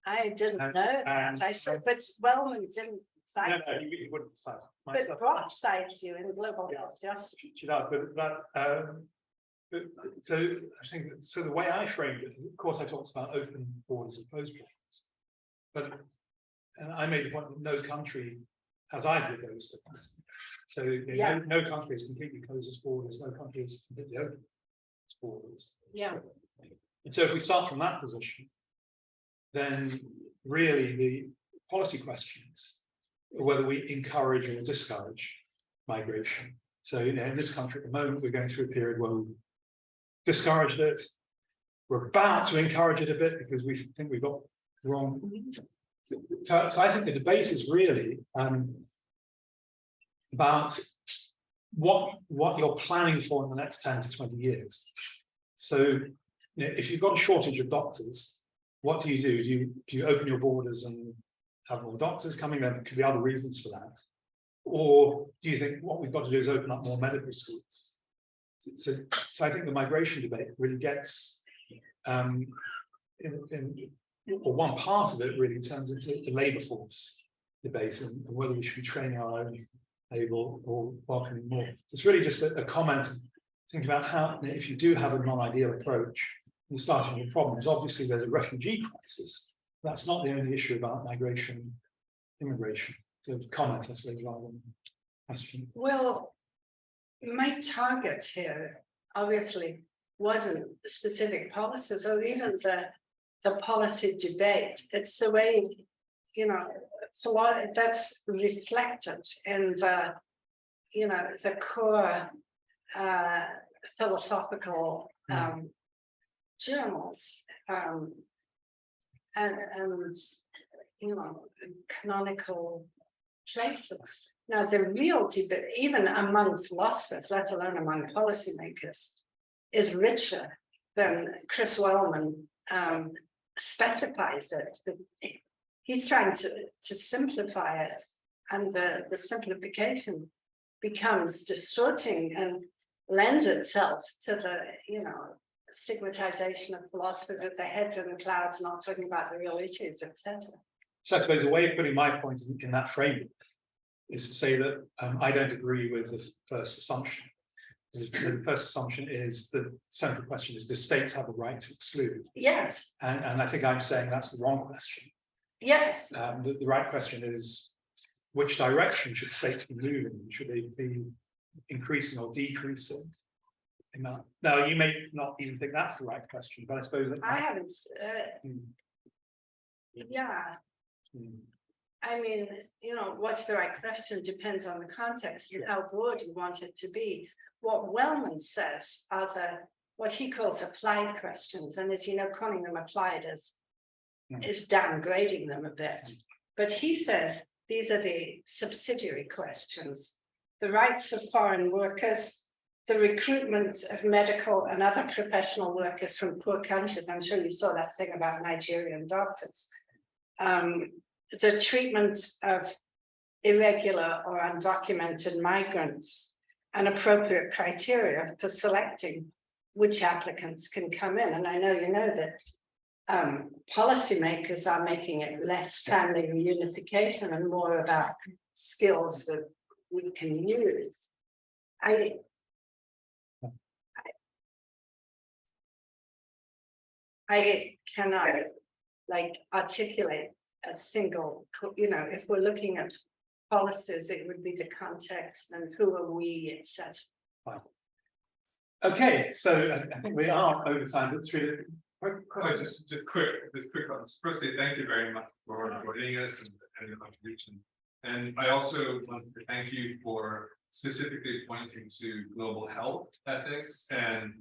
I didn't know that. I should, but Wellman didn't cite no, he wouldn't cite my but stuff. Brock cites you in Global Health Justice. She does, so I think so. The way I framed it, of course, I talked about open borders and closed borders, and I made the point that no country has either of those things. So you know, no country is completely closed its borders, no country is completely open its borders. Yeah. And so if we start from that position, then really the policy questions are whether we encourage or discourage migration. So you know, in this country at the moment, we're going through a period where we discouraged it. we're about to encourage it a bit because we think we've got the wrong. So I think the debate is really about what you're planning for in the next 10 to 20 years. So if you've got a shortage of doctors, what do? Do you open your borders and have more doctors coming? There could be other reasons for that. Or do you think what we've got to do is open up more medical schools? So I think the migration debate really gets, or one part of it really turns into the labour force debate and whether we should be training our own labour or welcoming more. It's really just a comment to think about how, if you do have a non-ideal approach, you're starting with problems. Obviously, there's a refugee crisis. That's not the only issue about migration, immigration. So comment, I suppose, rather than question. Well, my target here obviously wasn't specific policies or even the policy debate. It's the way, you know, that's reflected in the, you know, the core philosophical journals and you know, canonical places. Now, the real debate, even among philosophers, let alone among policymakers, is richer than Chris Wellman specifies it. He's trying to simplify it, and the simplification becomes distorting and lends itself to the, you know, stigmatization of philosophers with their heads in the clouds, not talking about the real issues, etc. So I suppose a way of putting my point in that framework is to say that I don't agree with the first assumption. The first assumption is the central question is, do states have a right to exclude? Yes. And I think I'm saying that's the wrong question. Yes. The right question is, which direction should states be moving? Should they be increasing or decreasing? Now, you may not even think that's the right question, but I suppose that I haven't. Yeah. I mean, you know, what's the right question depends on the context and how broad you want it to be. What Wellman says are what he calls applied questions, and as you know, calling them applied is downgrading them a bit. But he says these are the subsidiary questions: the rights of foreign workers, the recruitment of medical and other professional workers from poor countries. I'm sure you saw that thing about Nigerian doctors. The treatment of irregular or undocumented migrants, and appropriate criteria for selecting which applicants can come in. And I know you know that policymakers are making it less family reunification and more about skills that we can use. I cannot like articulate a single, you know, if we're looking at policies, it would be the context and who are we, etc. Okay, so I think we are over time, but it's really So just quick ones. Firstly, thank you very much for joining us and your contribution. And I also want to thank you for specifically pointing to global health ethics and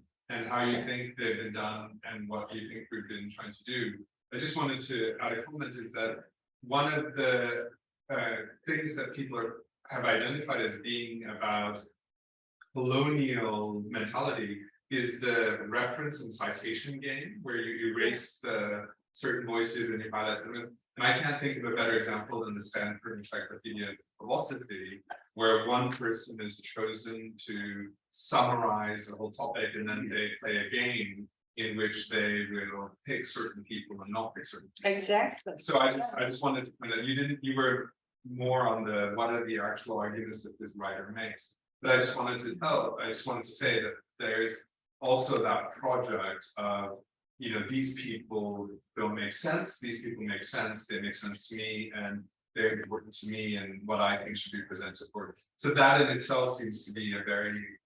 how you think they've been done and what you think we've been trying to do. I just wanted to add a comment is that one of the things that people have identified as being about colonial mentality is the reference and citation game, where you erase the certain voices and you highlight them. And I can't think of a better example than the Stanford Encyclopedia of Philosophy, where one person is chosen to summarize a whole topic, and then they play a game in which they will pick certain people and not pick certain people. Exactly. So I just wanted to point out, you were more on the what are the actual arguments that this writer makes. But I just wanted to say that there's also that project of, you know, these people don't make sense, these people make sense, they make sense to me, and they're important to me, and what I think should be presented for. So that in itself seems to be a very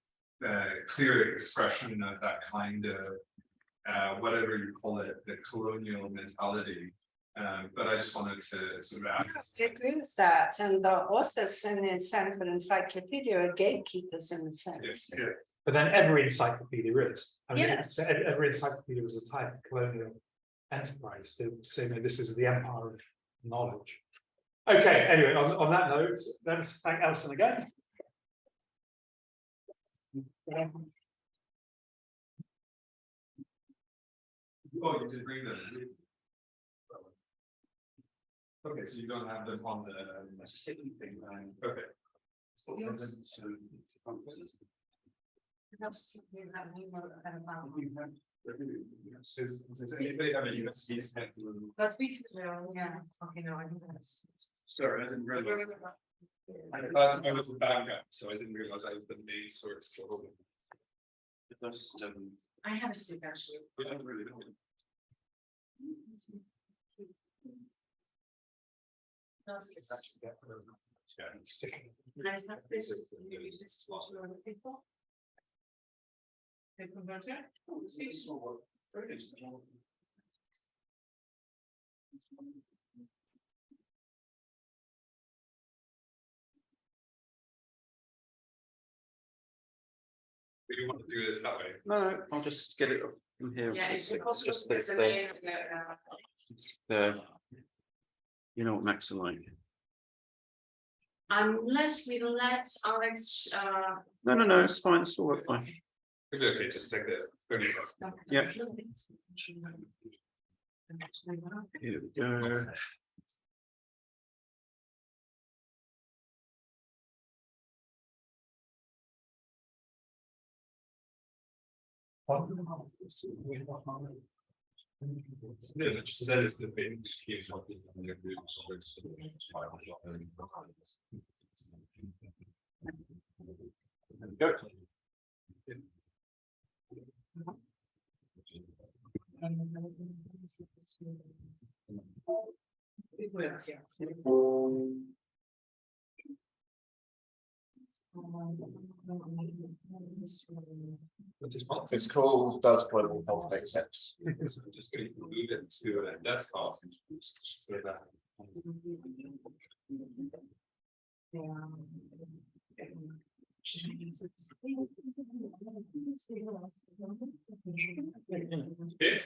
clear expression of that kind of whatever you call it, the colonial mentality. But I just wanted to sort of add. I agree with that. And the authors in the Stanford Encyclopedia are gatekeepers in a sense. Yeah. But then every encyclopedia is. I mean, Yes. every encyclopedia is a type of colonial enterprise to say, no, this is the empire of knowledge. Okay, anyway, on that note, let's thank Alison again. Oh, you did bring them. Okay, so you don't have them on the sticky thing, okay. Does anybody have a USB stick? But we, yeah, okay, no, I think that's. Sorry, I didn't realize. I thought I was a backup, so I didn't realize I was the main source. So I have a stick actually. we don't really know. Yeah, Sticking. I have this, you use this to watch a lot of people. The converter. Oh, see, it's not work. Do you want to do this that way? No, I'll just get it up from here. Yeah, it's impossible just to get this the there. name of it, You know what Macs are like. unless we let Alex, No, it's fine. It's all work fine. Okay, just take this. It's 30 seconds. Yeah. Here we go. Yeah, just send us the thing. Go. it works, yeah. It's called Does Global Health Make Sense? I'm just going to move it to a desktop. So that okay.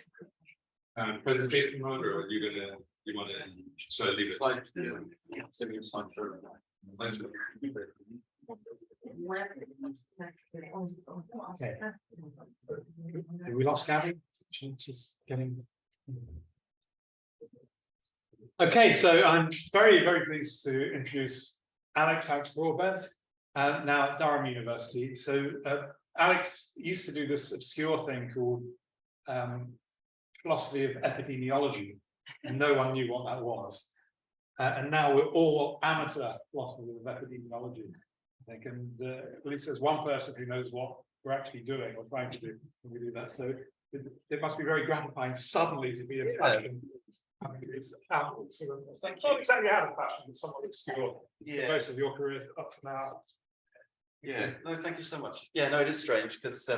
Presentation mode, or are you gonna, you want to, so I leave it? Slide, yeah, so we can slide through. Slide to- Have we lost Gabby? She's getting. Okay, so I'm very, very pleased to introduce Alexander Broadbent, now at Durham University. So Alex used to do this obscure thing called philosophy of epidemiology, and no one knew what that was. And now we're all amateur philosophers of epidemiology, I think, and at least there's one person who knows what we're actually doing or trying to do when we do that. So it must be very gratifying suddenly to be in fashion. It's out, sort of, it's not exactly out of fashion, but somewhat obscure. Yeah, Most of your career up to now. yeah. No, thank you so much. Yeah, no, it is strange because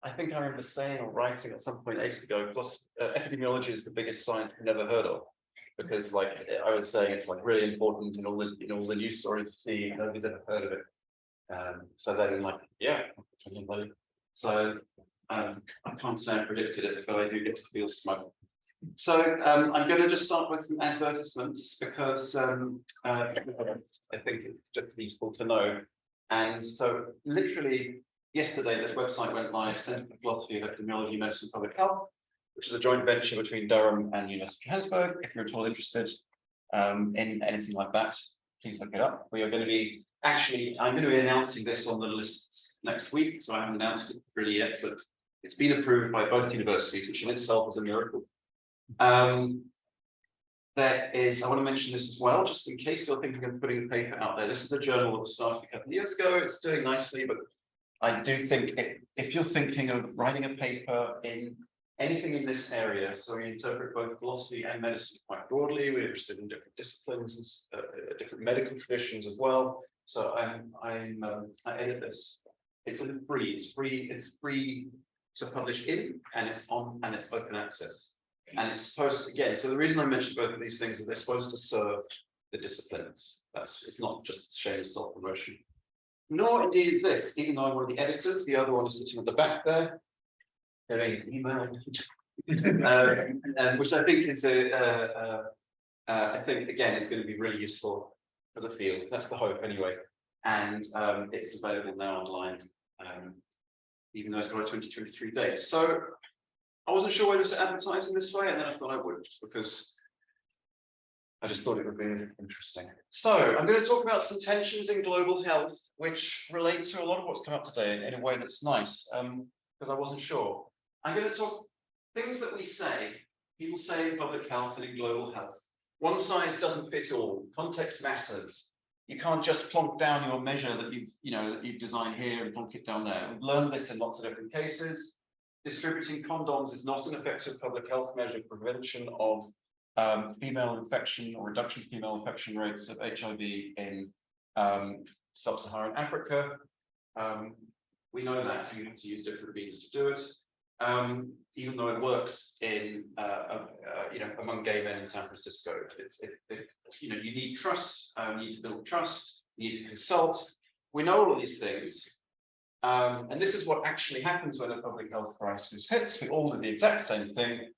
I think I remember saying or writing at some point ages ago, plus epidemiology is the biggest science I've never heard of. Because like I was saying, it's like really important in all the news stories to see, nobody's ever heard of it. So then like, yeah. So I can't say I predicted it, but I do get to feel smug. So I'm going to just start with some advertisements because I think it's just useful to know. And so literally yesterday, this website went live, Centre for Philosophy of Epidemiology, Medicine, and Public Health, which is a joint venture between Durham and University of Johannesburg. If you're at all interested in anything like that, please look it up. We are going to be, actually, I'm going to be announcing this on the lists next week, so I haven't announced it really yet, but it's been approved by both universities, which in itself is a miracle. There is, I want to mention this as well, just in case you're thinking of putting a paper out there. This is a journal that was started a couple of years ago. It's doing nicely, but I do think if you're thinking of writing a paper in anything in this area, so we interpret both philosophy and medicine quite broadly. We're interested in different disciplines, different medical traditions as well. So I edit this. It's free. It's free to publish in, and it's open access. And it's supposed to, again, so the reason I mentioned both of these things is they're supposed to serve the disciplines. It's not just shameless self-promotion. nor indeed is this, even though I'm one of the editors, the other one is sitting at the back there. Doing an email. And which I think is I think again is going to be really useful for the field. That's the hope anyway. And it's available now online, even though it's got a 2023 date. So I wasn't sure whether to advertise in this way, and then I thought I would, because I just thought it would be interesting. So I'm going to talk about some tensions in global health, which relate to a lot of what's come up today in a way that's nice, because I wasn't sure. I'm going to talk things that we say, people say in public health and in global health. One size doesn't fit all. Context matters. You can't just plonk down your measure that you've designed here and plonk it down there. We've learned this in lots of different cases. Distributing condoms is not an effective public health measure for prevention of female infection or reduction of female infection rates of HIV in sub-Saharan Africa. We know that you have to use different means to do it. Even though it works in among gay men in San Francisco, you need trust, you need to build trust, you need to consult. We know all of these things, and this is what actually happens when a public health crisis hits. We all do the exact same thing,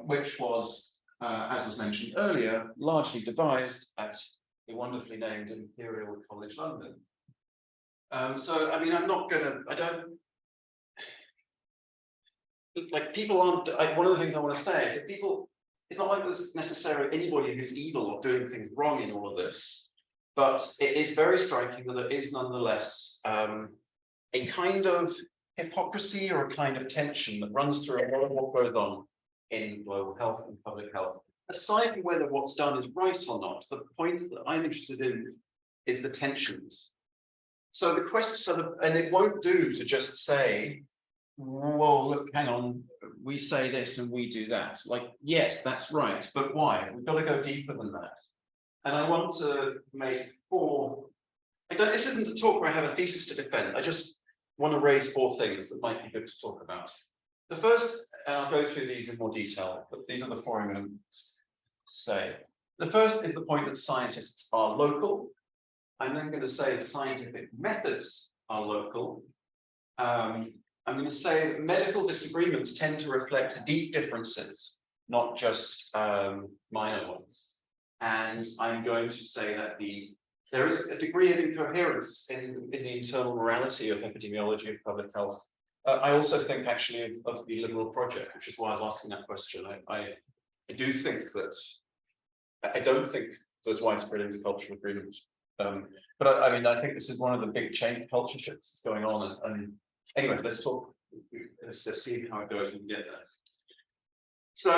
which was, as was mentioned earlier, largely devised at the wonderfully named Imperial College London. So I mean, like people aren't, one of the things I want to say is that people, it's not like there's necessarily anybody who's evil or doing things wrong in all of this, but it is very striking that there is nonetheless a kind of hypocrisy or a kind of tension that runs through a lot of what goes on in global health and public health. Aside from whether what's done is right or not, the point that I'm interested in is the tensions. So the question, and it won't do to just say, well, look, hang on, we say this and we do that. Like, yes, that's right, but why? We've got to go deeper than that. And I want to make this isn't a talk where I have a thesis to defend. I just want to raise 4 things that might be good to talk about. The first, and I'll go through these in more detail, but these are the 4 I'm going to say. The first is the point that scientists are local. I'm then going to say that scientific methods are local. I'm going to say that medical disagreements tend to reflect deep differences, not just minor ones. And I'm going to say that there is a degree of incoherence in the internal morality of epidemiology of public health. I also think actually of the liberal project, which is why I was asking that question. I do think that, I don't think there's widespread intercultural agreement. But I mean, I think this is one of the big change culture shifts that's going on. And anyway, let's see how it goes when we get there. So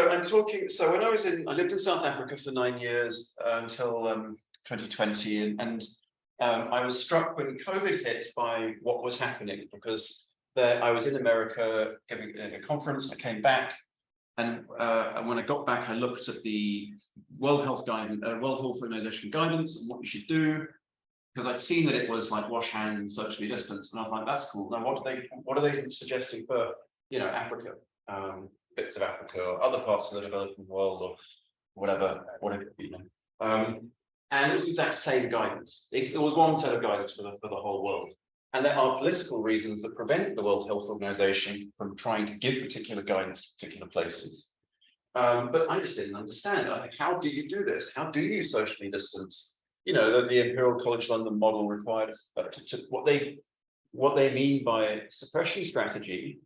when I lived in South Africa for 9 years until 2020, and I was struck when COVID hit by what was happening, because I was in America giving a conference. I came back, and when I got back, I looked at the World Health Organization guidance and what you should do, because I'd seen that it was like wash hands and socially distance, and I was like, that's cool. Now, what are they suggesting for Africa, bits of Africa or other parts of the developing world or whatever. And it was the exact same guidance. There was one set of guidance for the whole world. And there are political reasons that prevent the World Health Organization from trying to give particular guidance to particular places. But I just didn't understand. How do you do this? How do you socially distance? The Imperial College London model requires what they mean by suppression strategy,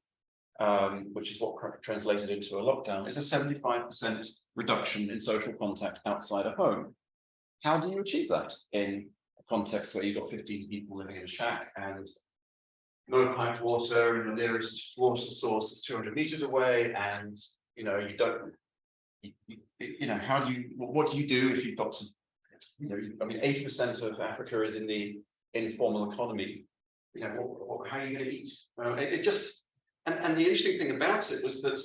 which is what translated into a lockdown, is a 75% reduction in social contact outside a home. How do you achieve that in a context where you've got 15 people living in a shack and no piped water, and the nearest water source is 200 meters away, and what do you do if you've got to, 80% of Africa is in the informal economy. How are you going to eat? And the interesting thing about it was that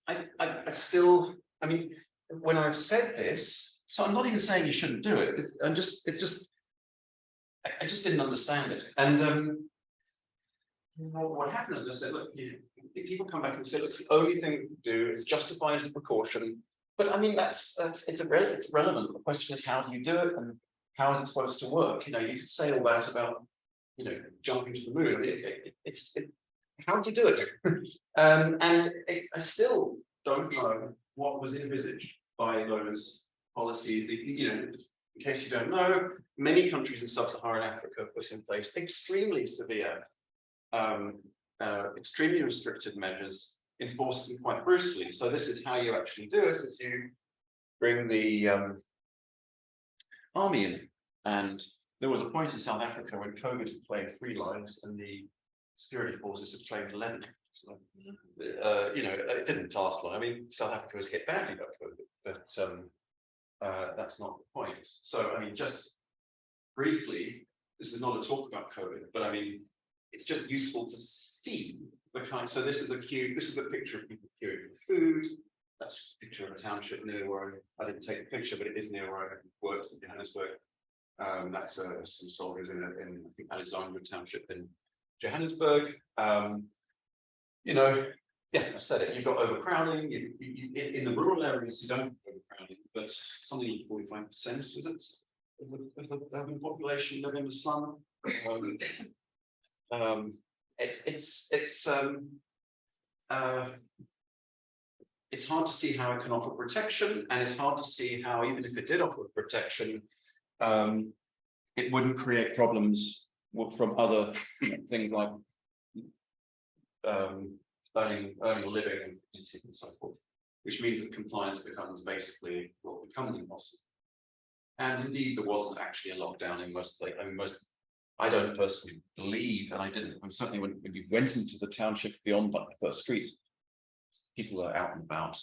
I still, when I've said this, so I'm not even saying you shouldn't do it. I just didn't understand it. And what happened is I said, look, if people come back and say, look, it's the only thing we can do, it's justified as a precaution. But it's relevant. The question is, how do you do it, and how is it supposed to work? You could say all that about jumping to the moon. How do you do it? I still don't know what was envisaged by those policies. In case you don't know, many countries in sub-Saharan Africa put in place extremely severe, extremely restrictive measures, enforced them quite brutally. So this is how you actually do it: is you bring the army in. And there was a point in South Africa when COVID had claimed 3 lives and the security forces had claimed 11. So, it didn't last long. I mean, South Africa was hit badly by COVID, but that's not the point. So, I mean, just briefly, this is not a talk about COVID, but I mean, it's just useful to see the kind. So this is the queue. This is a picture of people queuing for food. That's just a picture of a township near where I didn't take a picture, but it is near where I worked in Johannesburg. That's some soldiers in I think Alexander Township in Johannesburg. Yeah, I've said it. You've got overcrowding. In the rural areas, you don't have overcrowding, but something like 45%, is it, of the urban population live in the slum. It's hard to see how it can offer protection, and it's hard to see how, even if it did offer protection, it wouldn't create problems from other things like earning a living and so forth, which means that compliance becomes basically becomes impossible. And indeed, there wasn't actually a lockdown in most places. I mean, I don't personally believe, and I didn't. And certainly, when you went into the township beyond like the first street, people are out and about.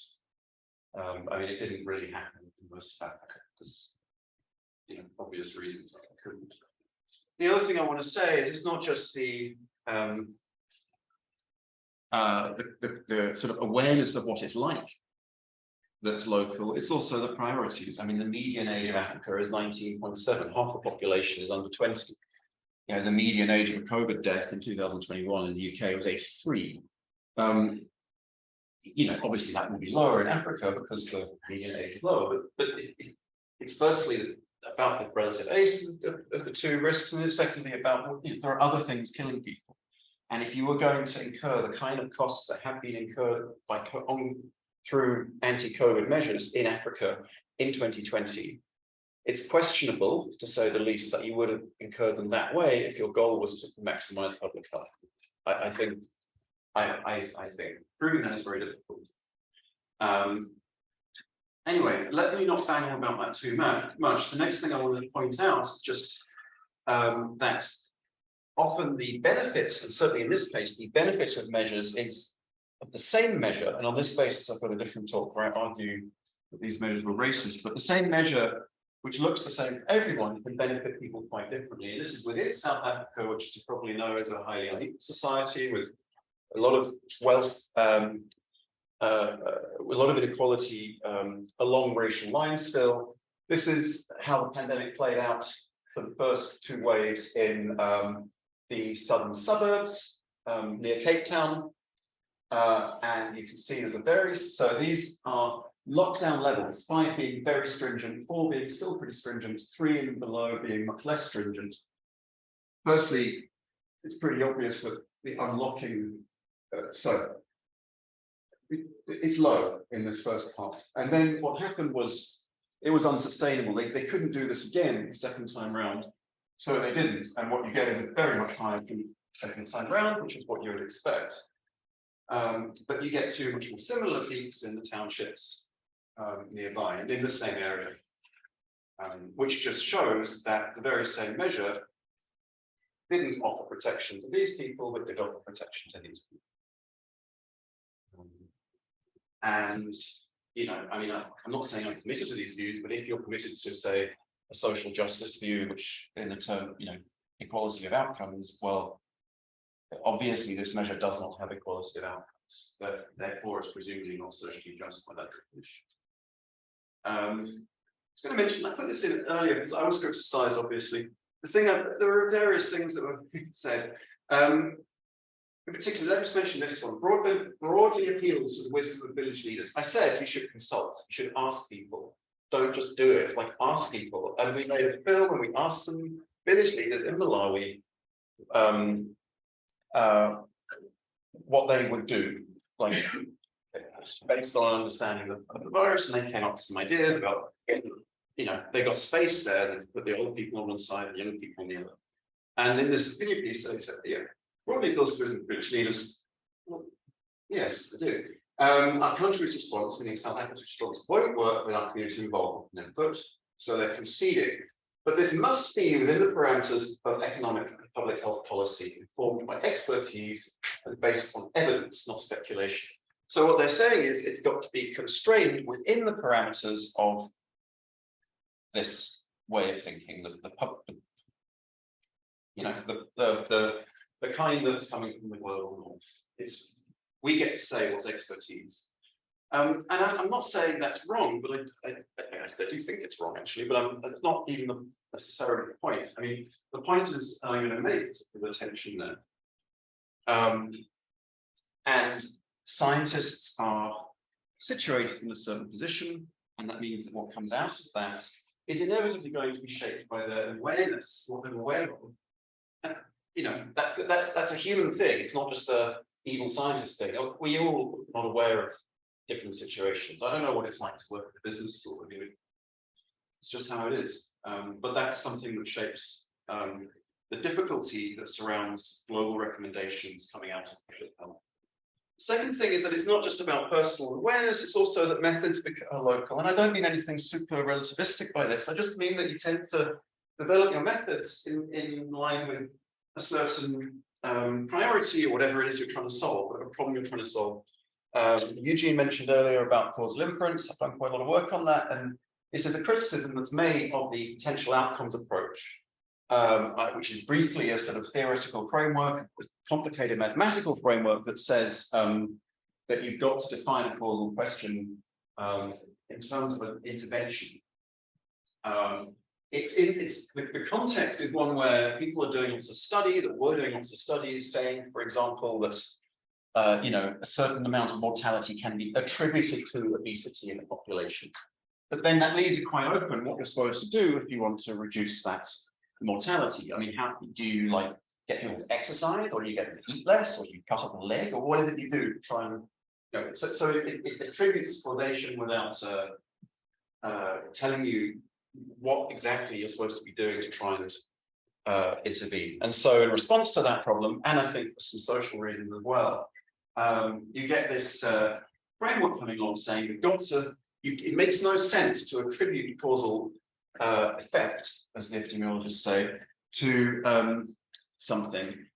I mean, it didn't really happen in most of Africa because, obvious reasons I couldn't. The other thing I want to say is it's not just the sort of awareness of what it's like that's local, it's also the priorities. I mean, the median age of Africa is 19.7, half the population is under 20. The median age of a COVID death in 2021 in the UK was 83. Obviously that will be lower in Africa because the median age is lower, but it's firstly about the relative ages of the two risks, and it's secondly about there are other things killing people. And if you were going to incur the kind of costs that have been incurred through anti-COVID measures in Africa in 2020, it's questionable, to say the least, that you would have incurred them that way if your goal was to maximize public health. I think proving that is very difficult. Anyway, let me not bang on about that too much. The next thing I want to point out is just that often the benefits, and certainly in this case, the benefit of measures is of the same measure, and on this basis, I've got a different talk where I argue that these measures were racist, but the same measure, which looks the same for everyone, can benefit people quite differently. And this is within South Africa, which as you probably know is a highly unequal society with a lot of wealth, a lot of inequality along racial lines still. This is how the pandemic played out for the first 2 waves in the southern suburbs near Cape Town. And you can see there's so these are lockdown levels, 5 being very stringent, 4 being still pretty stringent, 3 and below being much less stringent. Firstly, it's pretty obvious that the unlocking, it's low in this first part. And then what happened was, it was unsustainable. They couldn't do this again the second time round, so they didn't. And what you get is a very much higher the second time round, which is what you would expect. But you get 2 much more similar peaks in the townships nearby and in the same area, which just shows that the very same measure didn't offer protection to these people, but did offer protection to these people. And, I mean, I'm not saying I'm committed to these views, but if you're committed to, say, a social justice view, which in the term, equality of outcomes, well, obviously this measure does not have equality of outcomes, but therefore it's presumably not socially just by that definition. I was going to mention, I put this in earlier because I was criticized, obviously. There were various things that were said. In particular, let me just mention this one. Broadbent broadly appeals to the wisdom of village leaders. I said you should consult, you should ask people. Don't just do it, like ask people. And we made a film and we asked some village leaders in Malawi what they would do, like based on understanding of the virus, and they came up with some ideas about, you know, they got space there, they put the old people on one side and the young people on the other. And in this opinion piece, they said, yeah, broadly philosophers British leaders, well, yes, they do. Our country's response, meaning South Africa's response, won't work without community involvement and input, so they're conceding. But this must be within the parameters of economic and public health policy, informed by expertise and based on evidence, not speculation. So what they're saying is it's got to be constrained within the parameters of this way of thinking, you know, the kind that's coming from the global north. It's, we get to say what's expertise. And I'm not saying that's wrong, but I do think it's wrong actually, but that's not even necessarily the point. I mean, the point is I'm going to make is the attention there. And scientists are situated in a certain position, and that means that what comes out of that is inevitably going to be shaped by their awareness, what they're aware of. And, you know, that's a human thing. It's not just a evil scientist thing. We all are not aware of different situations. I don't know what it's like to work in a business or it's just how it is. But that's something that shapes the difficulty that surrounds global recommendations coming out of public health. Second thing is that it's not just about personal awareness, it's also that methods are local. And I don't mean anything super relativistic by this. I just mean that you tend to develop your methods in line with a certain priority or whatever it is you're trying to solve, whatever problem you're trying to solve. Eugene mentioned earlier about causal inference. I've done quite a lot of work on that. And this is a criticism that's made of the potential outcomes approach, which is briefly a sort of theoretical framework, a complicated mathematical framework that says that you've got to define a causal question in terms of an intervention. The context is one where people are doing lots of studies, or were doing lots of studies, saying, for example, that you know, a certain amount of mortality can be attributed to obesity in the population. But then that leaves it quite open what you're supposed to do if you want to reduce that mortality. I mean, how do you like get people to exercise, or do you get them to eat less, or do you cut off a leg, or what is it you do to try and, you know, so it attributes causation without telling you what exactly you're supposed to be doing to try and intervene. And so in response to that problem, and I think for some social reasons as well, you get this framework coming along saying you've got to, it makes no sense to attribute causal effect, as the epidemiologists say, to something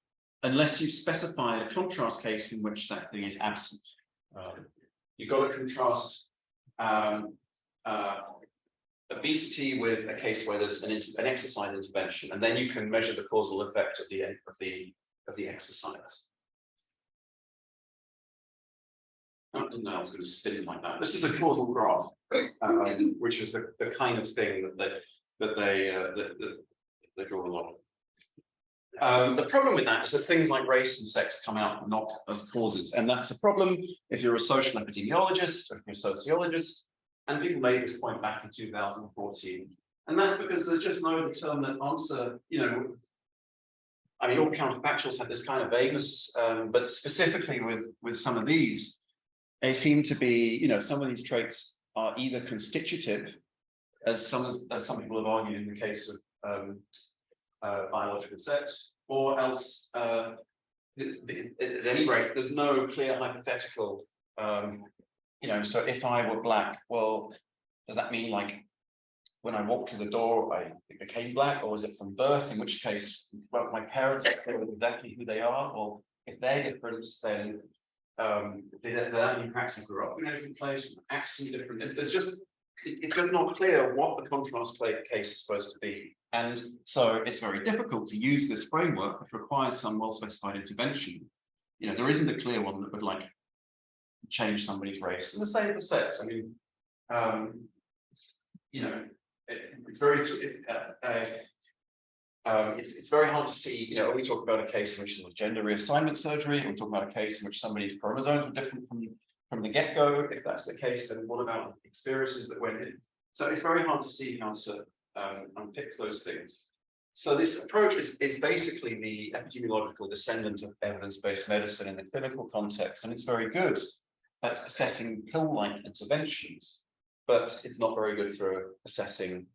unless you've specified a contrast case in which that thing is absent. You've got to contrast obesity with a case where there's an exercise intervention, and then you can measure the causal effect at the end of the exercise. I didn't know I was going to spin like that. This is a causal graph, which is the kind of thing that they draw a lot of. The problem with that is that things like race and sex come out not as causes, and that's a problem if you're a social epidemiologist or if you're a sociologist. And people made this point back in 2014, and that's because there's just no determinate answer. You know, I mean, all counterfactuals have this kind of vagueness, but specifically with some of these, they seem to be, you know, some of these traits are either constitutive, as some people have argued in the case of biological sex, or else, at any rate, there's no clear hypothetical. You know, so if I were black, well, does that mean like when I walked to the door, I became black, or is it from birth? In which case, well, my parents know exactly who they are, or if they're different, then that mean perhaps I grew up in a different place, accent different. There's just it's just not clear what the contrast case is supposed to be, and so it's very difficult to use this framework, which requires some well-specified intervention. You know, there isn't a clear one that would like change somebody's race, and the same for sex. I mean, you know, it's very hard to see. You know, we talk about a case in which there was gender reassignment surgery, and we talk about a case in which somebody's chromosomes were different from the get-go. If that's the case, then what about experiences that went in? So it's very hard to see how to unpick those things. So this approach is basically the epidemiological descendant of evidence-based medicine in the clinical context, and it's very good at assessing pill-like interventions, but it's not very good for assessing,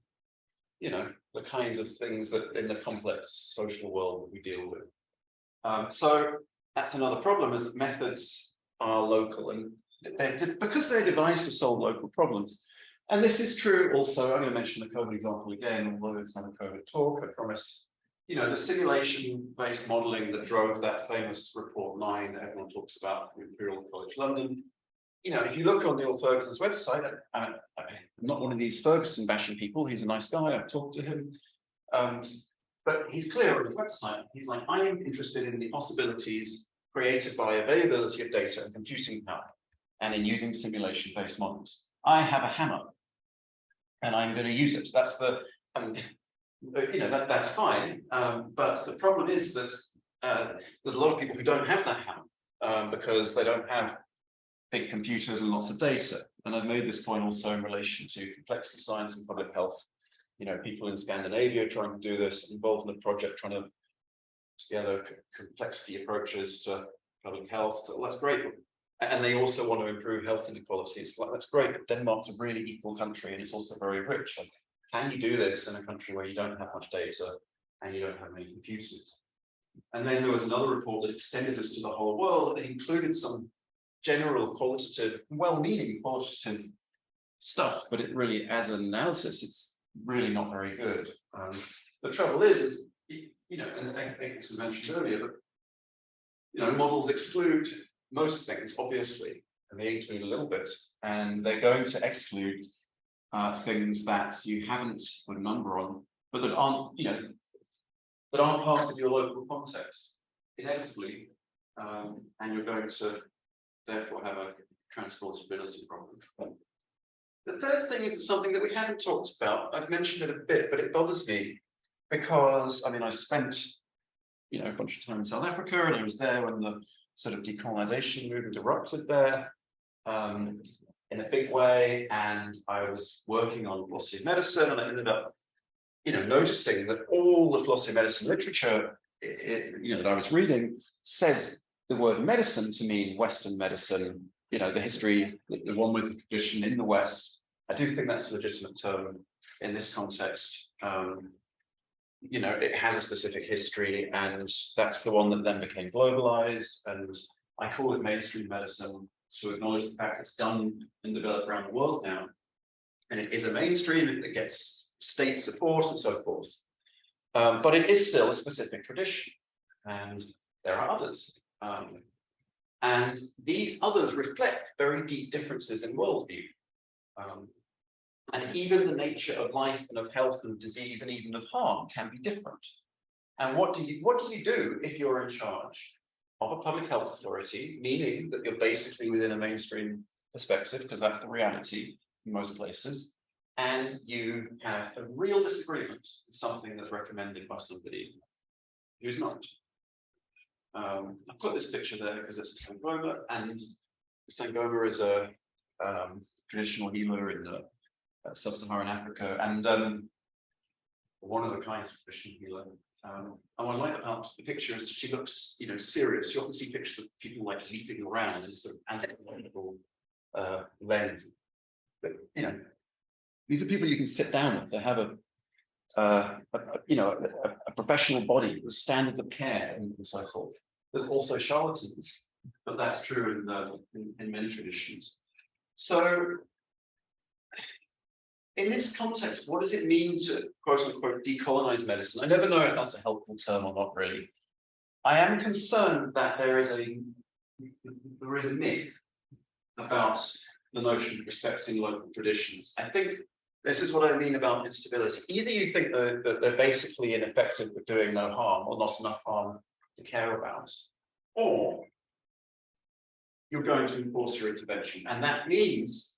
you know, the kinds of things that in the complex social world that we deal with. So that's another problem, is that methods are local, and because they're devised to solve local problems. And this is true also, I'm going to mention the COVID example again, although it's not a COVID talk, I promise. You know, the simulation-based modelling that drove that famous report 9 that everyone talks about from Imperial College London. You know, if you look on Neil Ferguson's website, I'm not one of these Ferguson bashing people, he's a nice guy, I've talked to him. But he's clear on his website, he's like, I am interested in the possibilities created by availability of data and computing power, and in using simulation-based models. I have a hammer, and I'm going to use it. That's the, you know, that's fine. But the problem is that there's a lot of people who don't have that hammer because they don't have big computers and lots of data. And I've made this point also in relation to complexity science and public health. You know, people in Scandinavia trying to do this, involved in a project trying to put together complexity approaches to public health. So that's great. And they also want to improve health inequalities. Like, that's great, but Denmark's a really equal country and it's also very rich. Like, can you do this in a country where you don't have much data and you don't have many computers? And then there was another report that extended this to the whole world. It included some general qualitative, well-meaning qualitative stuff, but it really, as an analysis, it's really not very good. The trouble is, you know, and I think this was mentioned earlier, but you know, models exclude most things, obviously, and they include a little bit, and they're going to exclude things that you haven't put a number on, but that aren't, you know, that aren't part of your local context, inevitably, and you're going to therefore have a transportability problem. The third thing is something that we haven't talked about. I've mentioned it a bit, but it bothers me because, I mean, I spent, you know, a bunch of time in South Africa, and I was there when the sort of decolonization movement erupted there in a big way, and I was working on philosophy of medicine, and I ended up, you know, noticing that all the philosophy of medicine literature, you know, that I was reading says the word medicine to mean Western medicine, you know, the history, the one with the tradition in the West. I do think that's a legitimate term in this context. You know, it has a specific history, and that's the one that then became globalized. And I call it mainstream medicine to acknowledge the fact it's done and developed around the world now. And it is a mainstream, it gets state support and so forth. But it is still a specific tradition, and there are others. And these others reflect very deep differences in worldview. And even the nature of life and of health and disease and even of harm can be different. And what do you do if you're in charge of a public health authority, meaning that you're basically within a mainstream perspective, because that's the reality in most places, and you have a real disagreement with something that's recommended by somebody who's not? I put this picture there because it's a Sangoma, and the Sangoma is a traditional healer in the sub-Saharan Africa, and one of the kinds of traditional healer. And what I like about the picture is she looks, you know, serious. You often see pictures of people like leaping around in sort of anthropological lens. But you know, these are people you can sit down with. They have a professional body with standards of care and so forth. There's also charlatans, but that's true in many traditions. So, in this context, what does it mean to quote unquote decolonize medicine? I never know if that's a helpful term or not really. I am concerned that there is a myth about the notion of respecting local traditions. I think this is what I mean about instability. Either you think that they're basically ineffective at doing no harm or not enough harm to care about, or you're going to enforce your intervention. And that means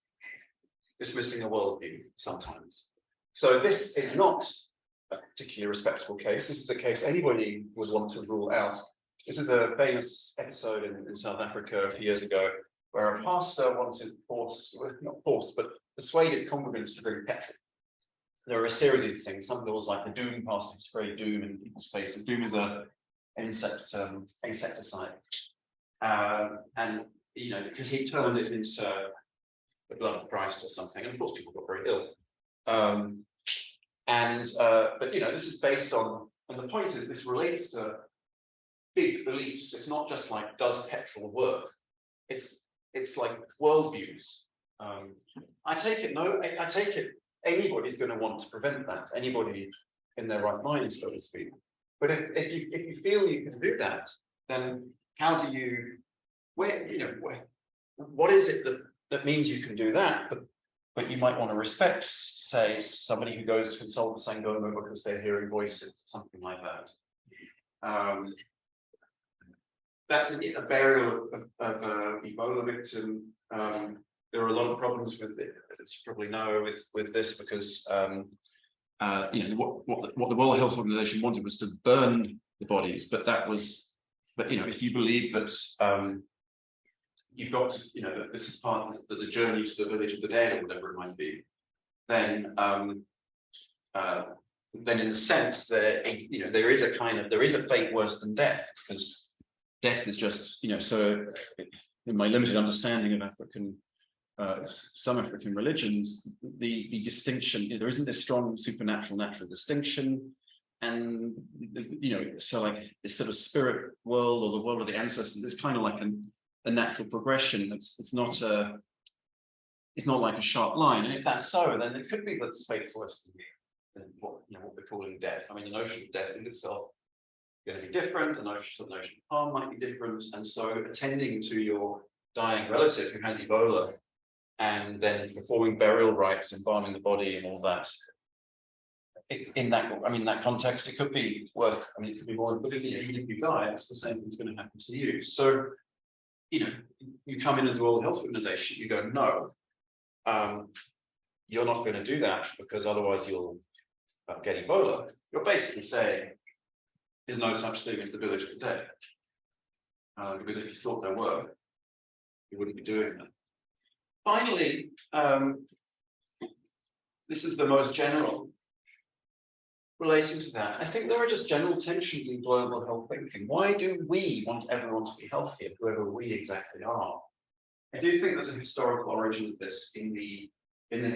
dismissing a worldview sometimes. So this is not a particularly respectable case. This is a case anybody would want to rule out. This is a famous episode in South Africa a few years ago, where a pastor wanted to persuaded congregants to drink petrol. there are a series of these things. Some laws like the doom party spray doom in people's faces. Doom is an insecticide, and because he turned it into the blood of Christ or something, and of course people got very ill. But this is based on, and the point is this relates to big beliefs. It's not just like, does petrol work? It's like worldviews. I take it anybody's going to want to prevent that. Anybody in their right mind, so to speak. But if you feel you can do that, then how do you? What is it that means you can do that? But you might want to respect, say, somebody who goes to consult the Sangoma because they're hearing voices, something like that. That's a burial of Ebola victim. There are a lot of problems with it, as you probably know, with this, because what the World Health Organization wanted was to burn the bodies, but if you believe that you've got to, that this is there's a journey to the village of the dead or whatever it might be, then in a sense there is a fate worse than death, because death is just, so in my limited understanding of some African religions, the distinction, there isn't this strong supernatural natural distinction, and so like this sort of spirit world or the world of the ancestors is kind of like a natural progression. It's not like a sharp line, and if that's so, then it could be that fate's worse than what we're calling death. I mean, the notion of death in itself is going to be different. The notion of harm might be different, and so attending to your dying relative who has Ebola and then performing burial rites, embalming the body, and all that. In that context, it could be worth. I mean, it could be more. But even if you die, it's the same thing's going to happen to you. So, you come in as the World Health Organization. You go, no, you're not going to do that because otherwise you'll get Ebola. You're basically saying there's no such thing as the village of the dead, because if you thought there were, you wouldn't be doing that. Finally, this is the most general relating to that. I think there are just general tensions in global health thinking. Why do we want everyone to be healthier, whoever we exactly are? I do think there's a historical origin of this in the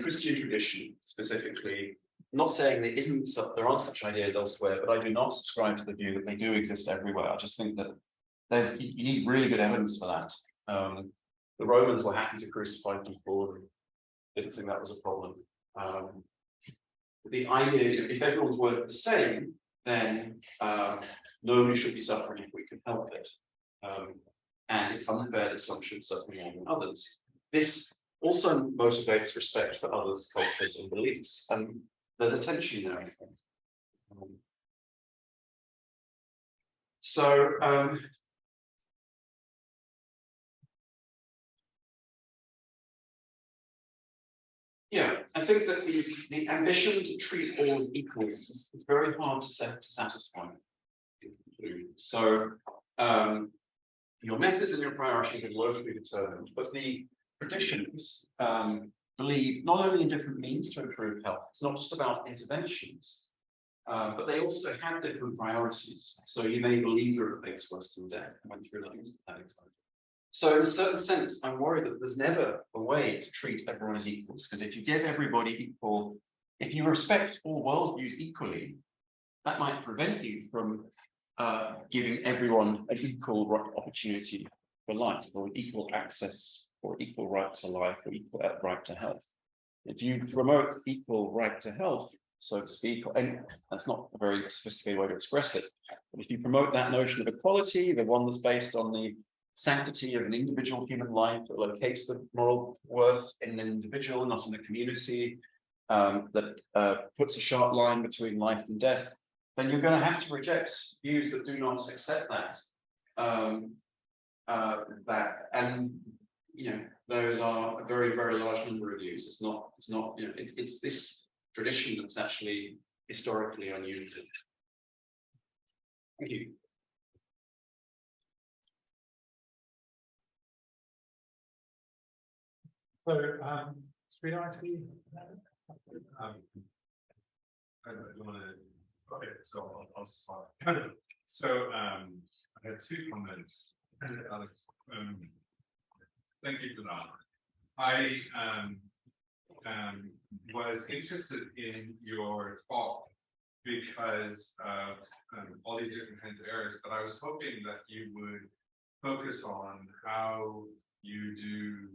Christian tradition specifically. I'm not saying there aren't such ideas elsewhere, but I do not subscribe to the view that they do exist everywhere. I just think that you need really good evidence for that. The Romans were happy to crucify people and didn't think that was a problem. The idea, if everyone's worth the same, then nobody should be suffering if we can help it. And it's unfair that some should suffer more than others. This also motivates respect for others' cultures and beliefs. And there's a tension there, I think. Yeah, I think that the ambition to treat all as equals is very hard to satisfy in conclusion. So your methods and your priorities are locally determined, but the traditions believe not only in different means to improve health. It's not just about interventions, but they also have different priorities. So you may believe there are things worse than death. I went through that example. So in a certain sense, I'm worried that there's never a way to treat everyone as equals, because if you give everybody equal, if you respect all worldviews equally, that might prevent you from giving everyone an equal opportunity for life, or equal access, or equal right to life, or equal right to health. If you promote equal right to health, so to speak, and that's not a very sophisticated way to express it, but if you promote that notion of equality, the one that's based on the sanctity of an individual human life that locates the moral worth in an individual, not in a community, that puts a sharp line between life and death, then you're going to have to reject views that do not accept that. Those are a very, very large number of views. It's this tradition that's actually historically unusual. Thank you. So, Sridhar, I don't want to. Okay, so I'll start. So I had two comments. Alex, thank you for that. I was interested in your talk because of all these different kinds of areas, but I was hoping that you would focus on how you do,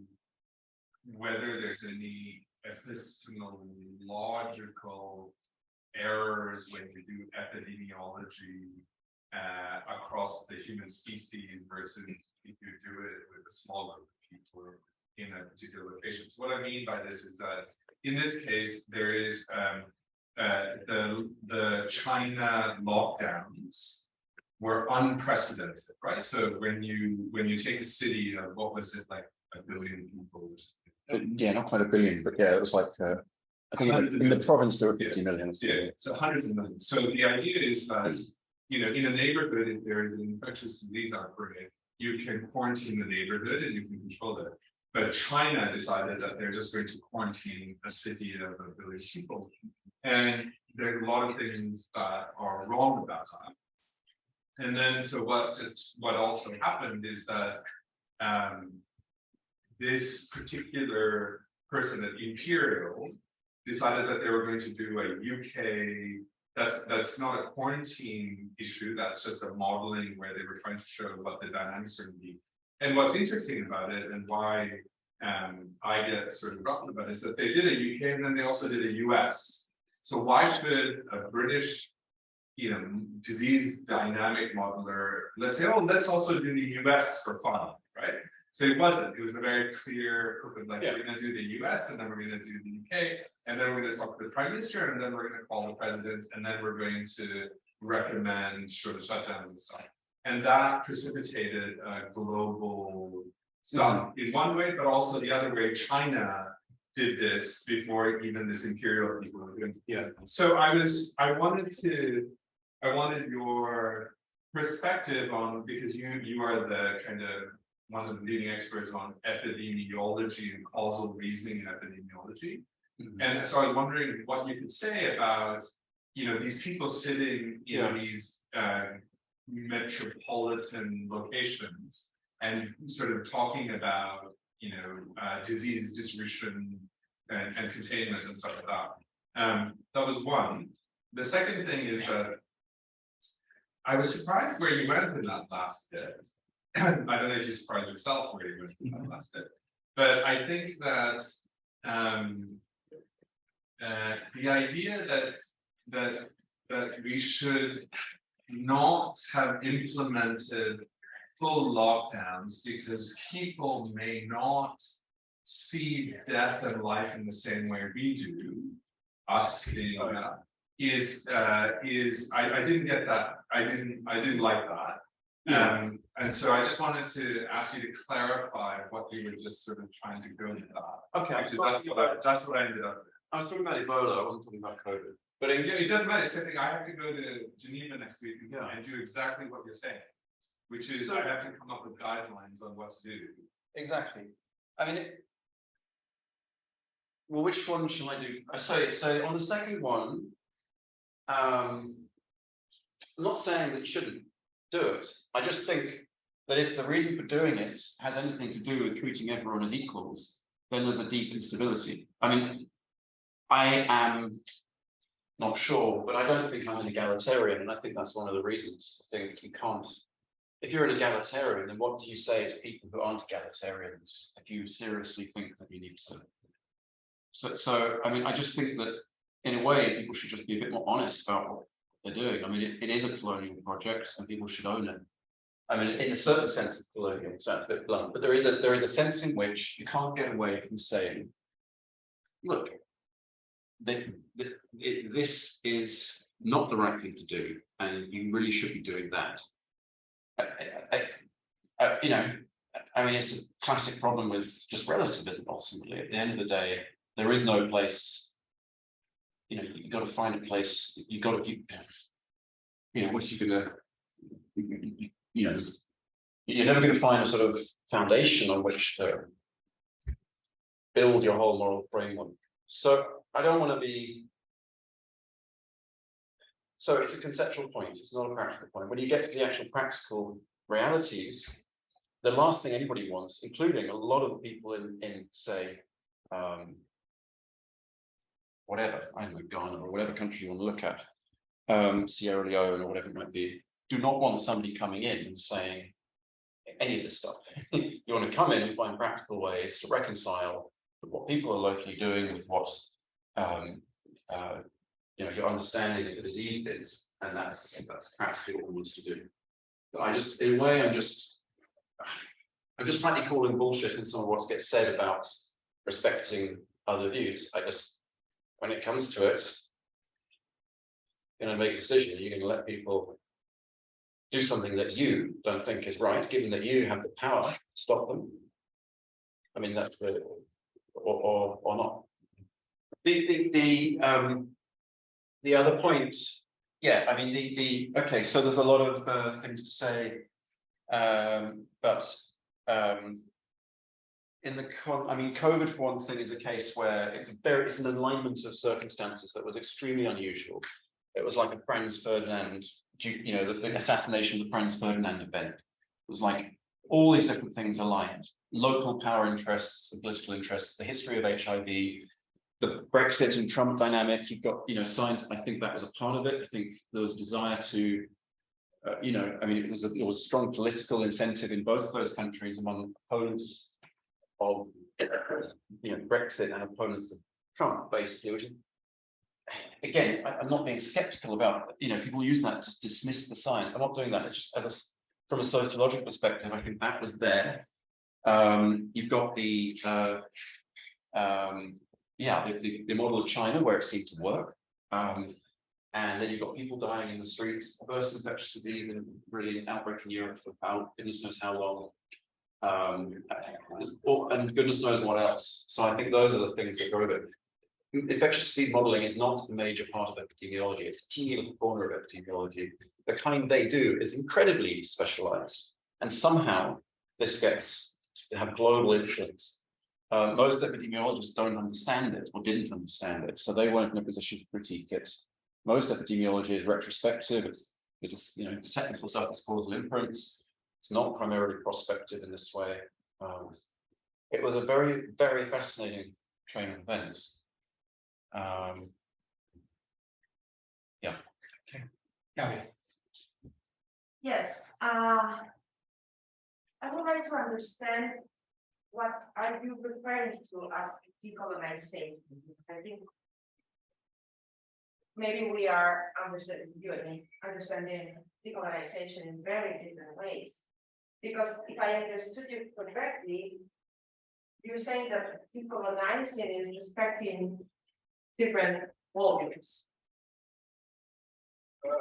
whether there's any epistemological errors when you do epidemiology across the human species versus if you do it with a small group of people in a particular location. So what I mean by this is that in this case, there is the China lockdowns were unprecedented, right? So when you take a city of, what was it, like 1 billion people? Yeah, not quite 1 billion, but yeah, it was like I think in the province there were 50 million. Yeah, so hundreds of millions. So the idea is that, you know, in a neighborhood, if there is an infectious disease outbreak, you can quarantine the neighborhood and you can control it. But China decided that they're just going to quarantine a city of 1 billion people. And there's a lot of things that are wrong about that. And then, so what also happened is that this particular person at Imperial decided that they were going to do a UK, that's not a quarantine issue, that's just a modeling where they were trying to show what the dynamics are going to be. And what's interesting about it, and why I get sort of rough about it, is that they did a UK and then they also did a US. So why should a British, you know, disease dynamic modeler, let's say, oh, let's also do the US for fun, right? So it wasn't. It was a very clear, like, we're going to do the US, and then we're going to do the UK, and then we're going to talk to the Prime Minister, and then we're going to call the President, and then we're going to recommend sort of shutdowns and stuff. And that precipitated global stuff in one way, but also the other way. China did this before even this imperial people were doing it. Yeah. So I wanted your perspective on, because you are the kind of one of the leading experts on epidemiology and causal reasoning in epidemiology. Mm-hmm. And so I was wondering what you could say about, you know, these people sitting in these metropolitan locations and sort of talking about, you know, disease distribution and containment and stuff like that. That was one. The second thing is that I was surprised where you went in that last bit. I don't know if you surprised yourself where you went in that last bit, but I think that the idea that we should not have implemented full lockdowns because people may not see death and life in the same way we do, us being is I didn't get that. I didn't like that. And so I just wanted to ask you to clarify what you were just sort of trying to go into that. Okay, that's what I ended up with. I was talking about Ebola, I wasn't talking about COVID. But it doesn't matter. Something I have to go to Geneva next week and do exactly what you're saying, which is I have to come up with guidelines on what to do. Exactly. I mean, well, which one shall I do? So on the second one, I'm not saying that you shouldn't do it. I just think that if the reason for doing it has anything to do with treating everyone as equals, then there's a deep instability. I mean, I am not sure, but I don't think I'm an egalitarian, and I think that's one of the reasons. I think you can't. If you're an egalitarian, then what do you say to people who aren't egalitarians if you seriously think that you need to? So I mean, I just think that in a way, people should just be a bit more honest about what they're doing. I mean, it is a colonial project, and people should own it. I mean, in a certain sense, it's colonial, so that's a bit blunt, but there is a sense in which you can't get away from saying, look, this is not the right thing to do, and you really should be doing that. You know, I mean, it's a classic problem with just relativism. Ultimately, at the end of the day, there is no place. You know, you've got to find a place. You've got to, you know, what you're gonna, you know, you're never going to find a sort of foundation on which to build your whole moral framework. So I don't want to be So it's a conceptual point, it's not a practical point. When you get to the actual practical realities, the last thing anybody wants, including a lot of the people in say, whatever, I don't know, Ghana or whatever country you want to look at, Sierra Leone or whatever it might be, do not want somebody coming in and saying any of this stuff. You want to come in and find practical ways to reconcile what people are locally doing with what you know, your understanding of the disease is, and that's practically what one wants to do. But I just, in a way, I'm just slightly calling bullshit in some of what gets said about respecting other views. I just, when it comes to it, you're going to make a decision. You're going to let people do something that you don't think is right, given that you have the power to stop them. I mean, that's the, or not. The other point, yeah, I mean, okay, so there's a lot of things to say, but in the I mean, COVID for one thing is a case where it's an alignment of circumstances that was extremely unusual. It was like a Franz Ferdinand, you know, the assassination of the Franz Ferdinand event. It was like all these different things aligned: local power interests and political interests, the history of HIV, the Brexit and Trump dynamic. You've got, you know, science. I think that was a part of it. I think there was a desire to, you know, I mean, it was a strong political incentive in both those countries among opponents of, you know, Brexit and opponents of Trump, basically. Which is, again, I'm not being skeptical about, you know, people use that to dismiss the science. I'm not doing that. It's just from a sociological perspective, I think that was there. You've got the model of China where it seemed to work, and then you've got people dying in the streets, first infectious disease, and really an outbreak in Europe for about goodness knows how long, and goodness knows what else. So I think those are the things that go with it. Infectious disease modeling is not a major part of epidemiology. It's a teeny little corner of epidemiology. The kind they do is incredibly specialized, and somehow this gets to have global influence. Most epidemiologists don't understand it or didn't understand it, so they weren't in a position to critique it. Most epidemiology is retrospective. It's just, you know, technical stuff. It's causal inference. It's not primarily prospective in this way. It was a very, very fascinating train of events. Yeah. Okay. Gabby. Yes, I would like to understand what are you referring to as decolonization? Because I think maybe we are understanding decolonization in very different ways. Because if I understood you correctly, you're saying that decolonizing is respecting different volumes.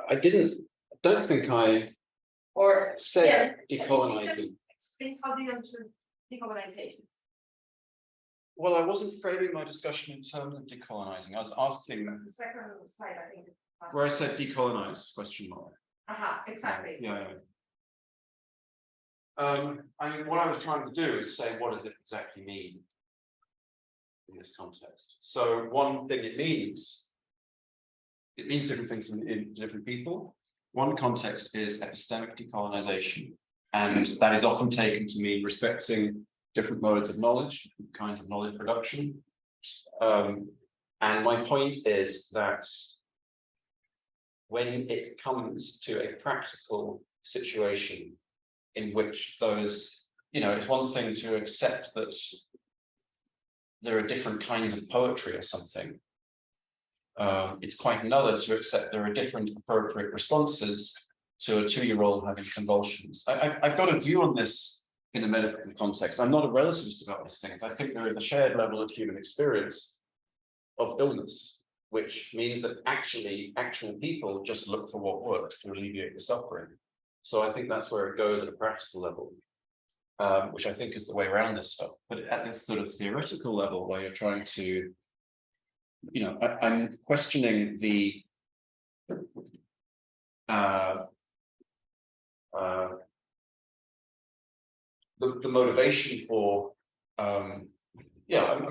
I don't think I said decolonizing. Explain how do you understand decolonization? Well, I wasn't framing my discussion in terms of decolonizing. I was asking The second slide, I think. where I said decolonize, question mark. Exactly. Yeah. I mean, what I was trying to do is say, what does it exactly mean in this context? So one thing it means different things in different people. One context is epistemic decolonization, and that is often taken to mean respecting different modes of knowledge, different kinds of knowledge production. And my point is that when it comes to a practical situation in which those, you know, it's one thing to accept that there are different kinds of poetry or something. It's quite another to accept there are different appropriate responses to a 2-year-old having convulsions. I've got a view on this in a medical context. I'm not a relativist about these things. I think there is a shared level of human experience of illness, which means that actual people just look for what works to alleviate the suffering. So I think that's where it goes at a practical level, which I think is the way around this stuff. But at this sort of theoretical level where you're trying to, you know, I'm questioning the motivation for, I'm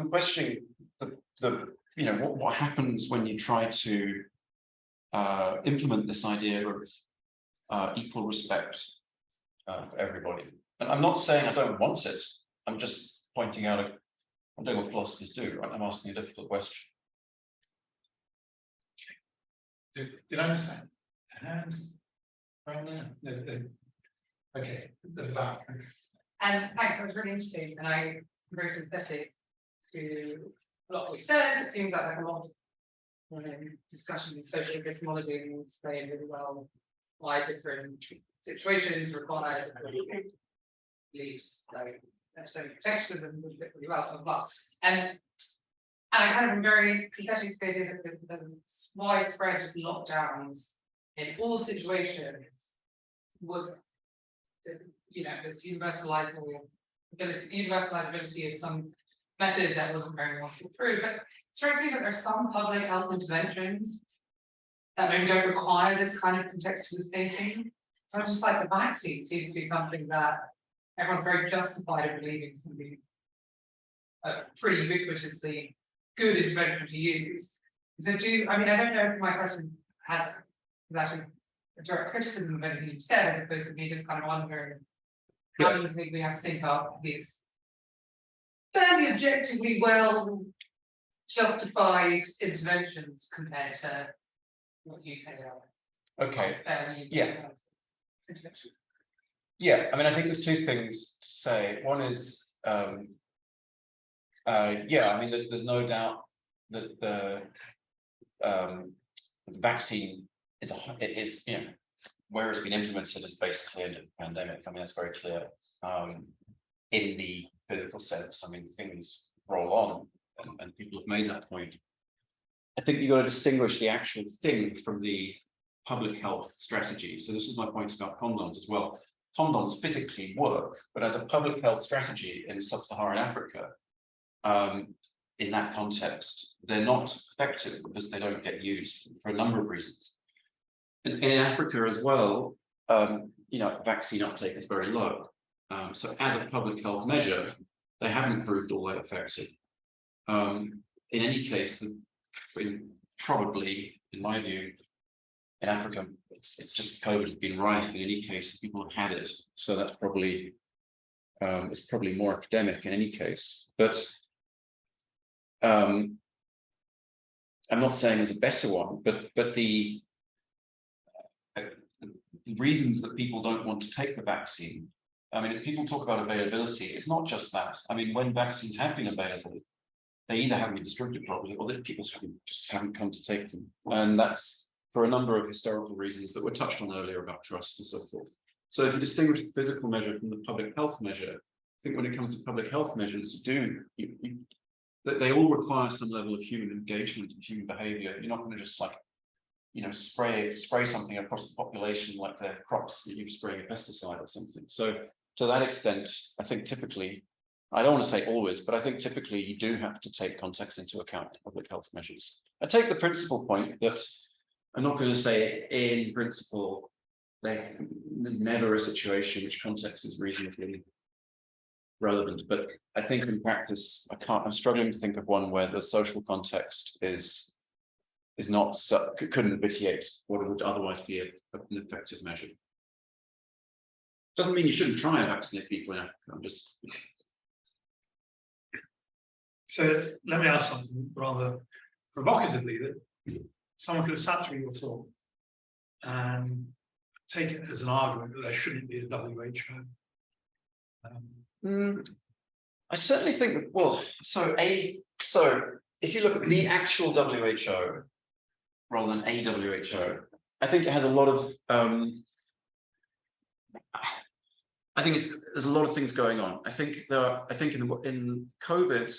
questioning the you know, what happens when you try to implement this idea of equal respect for everybody. And I'm not saying I don't want it. I'm just pointing out, I'm doing what philosophers do, right? I'm asking a difficult question. Did I understand? And right now, no. Okay, the back. And thanks, that was really interesting, and I'm very sympathetic to a lot of what you said. It seems like a lot of discussion in social epistemology and explain really well why different situations require beliefs like necessary protections and really well, blah. And I kind of am very sympathetic to the idea that the widespread just lockdowns in all situations was, you know, this universalizability of some method that wasn't very well thought through. But it strikes me that there are some public health interventions that maybe don't require this kind of contextualist thinking. So just like the vaccine seems to be something that everyone's very justified in believing is going to be a pretty ubiquitously good intervention to use. So I mean, I don't know if my question has actually a direct criticism of anything you've said, as opposed to me just kind of wondering how you think we have to think of these fairly objectively well justified interventions compared to what you say are Okay. fairly interventions. Yeah, I mean, I think there's two things to say. One is, yeah, I mean, there's no doubt that the vaccine is, you know, where it's been implemented is basically into the pandemic. I mean, that's very clear. In the physical sense, I mean, things roll on, and people have made that point. I think you've got to distinguish the actual thing from the public health strategy. So this is my point about condoms as well. Condoms physically work, but as a public health strategy in sub-Saharan Africa, in that context, they're not effective because they don't get used for a number of reasons. In Africa as well, you know, vaccine uptake is very low. So as a public health measure, they haven't proved all that effective. In any case, probably, in my view, in Africa, it's just COVID has been rife in any case, people have had it. So that's probably, it's probably more academic in any case. But I'm not saying there's a better one, but the reasons that people don't want to take the vaccine, I mean, if people talk about availability, it's not just that. I mean, when vaccines have been available, they either haven't been distributed properly or that people just haven't come to take them. And that's for a number of historical reasons that were touched on earlier about trust and so forth. So if you distinguish the physical measure from the public health measure, I think when it comes to public health measures, that they all require some level of human engagement and human behavior. You're not going to just, like, you know, spray something across the population like they're crops that you're spraying a pesticide or something. So to that extent, I think typically, I don't want to say always, but I think typically you do have to take context into account in public health measures. I take the principal point that I'm not going to say in principle, there's never a situation which context is reasonably relevant, but I think in practice, I'm struggling to think of one where the social context is not, couldn't vitiate what would otherwise be an effective measure. Doesn't mean you shouldn't try and vaccinate people in Africa. I'm just. So let me ask something rather provocatively, that someone could have sat through your talk and taken it as an argument that there shouldn't be a WHO. I certainly think that, well, so if you look at the actual WHO rather than a WHO, I think it has a lot of there's a lot of things going on. I think in COVID,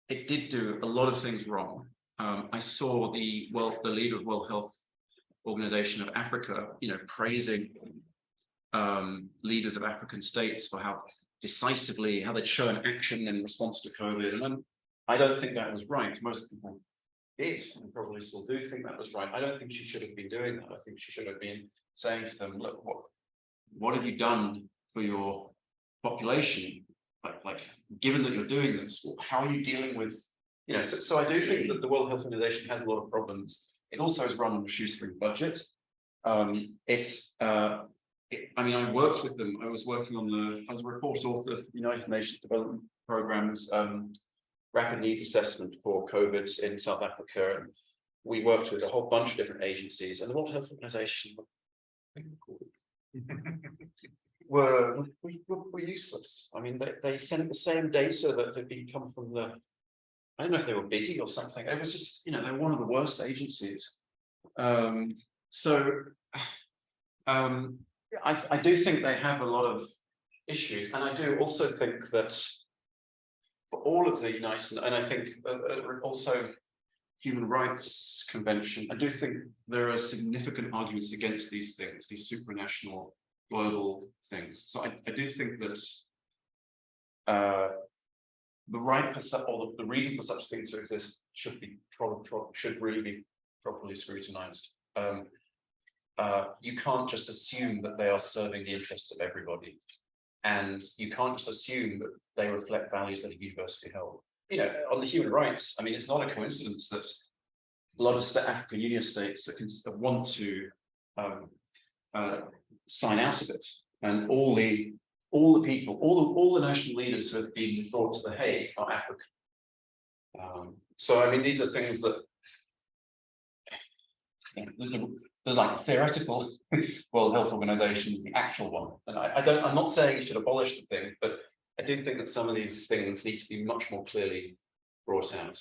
it did do a lot of things wrong. I saw the leader of World Health Organization of Africa, you know, praising leaders of African states for how decisively, how they'd shown action in response to COVID. And I don't think that was right. Most people did, and probably still do think that was right. I don't think she should have been doing that. I think she should have been saying to them, look, what have you done for your population? Like, given that you're doing this, how are you dealing with, you know, so I do think that the World Health Organization has a lot of problems. It also is run on a shoestring budget. I mean, I worked with them. I was working on I was a report author for the United Nations Development Programme's rapid needs assessment for COVID in South Africa. And we worked with a whole bunch of different agencies, and the World Health Organization were useless. I mean, they sent the same data that had been come from the, I don't know if they were busy or something. It was just, they're one of the worst agencies. I do think they have a lot of issues, and I do also think that for all of the United, and I think also Human Rights Convention, I do think there are significant arguments against these things, these supranational global things. So I do think that the right for such, or the reason for such things to exist should really be properly scrutinized. You can't just assume that they are serving the interests of everybody, and you can't just assume that they reflect values that are universally held. On the human rights, I mean, it's not a coincidence that a lot of African Union states that want to sign out of it, and all the people, all the national leaders who have been brought to The Hague are African. So I mean, these are things that there's like theoretical World Health Organization, the actual one, and I'm not saying you should abolish the thing, but I do think that some of these things need to be much more clearly brought out.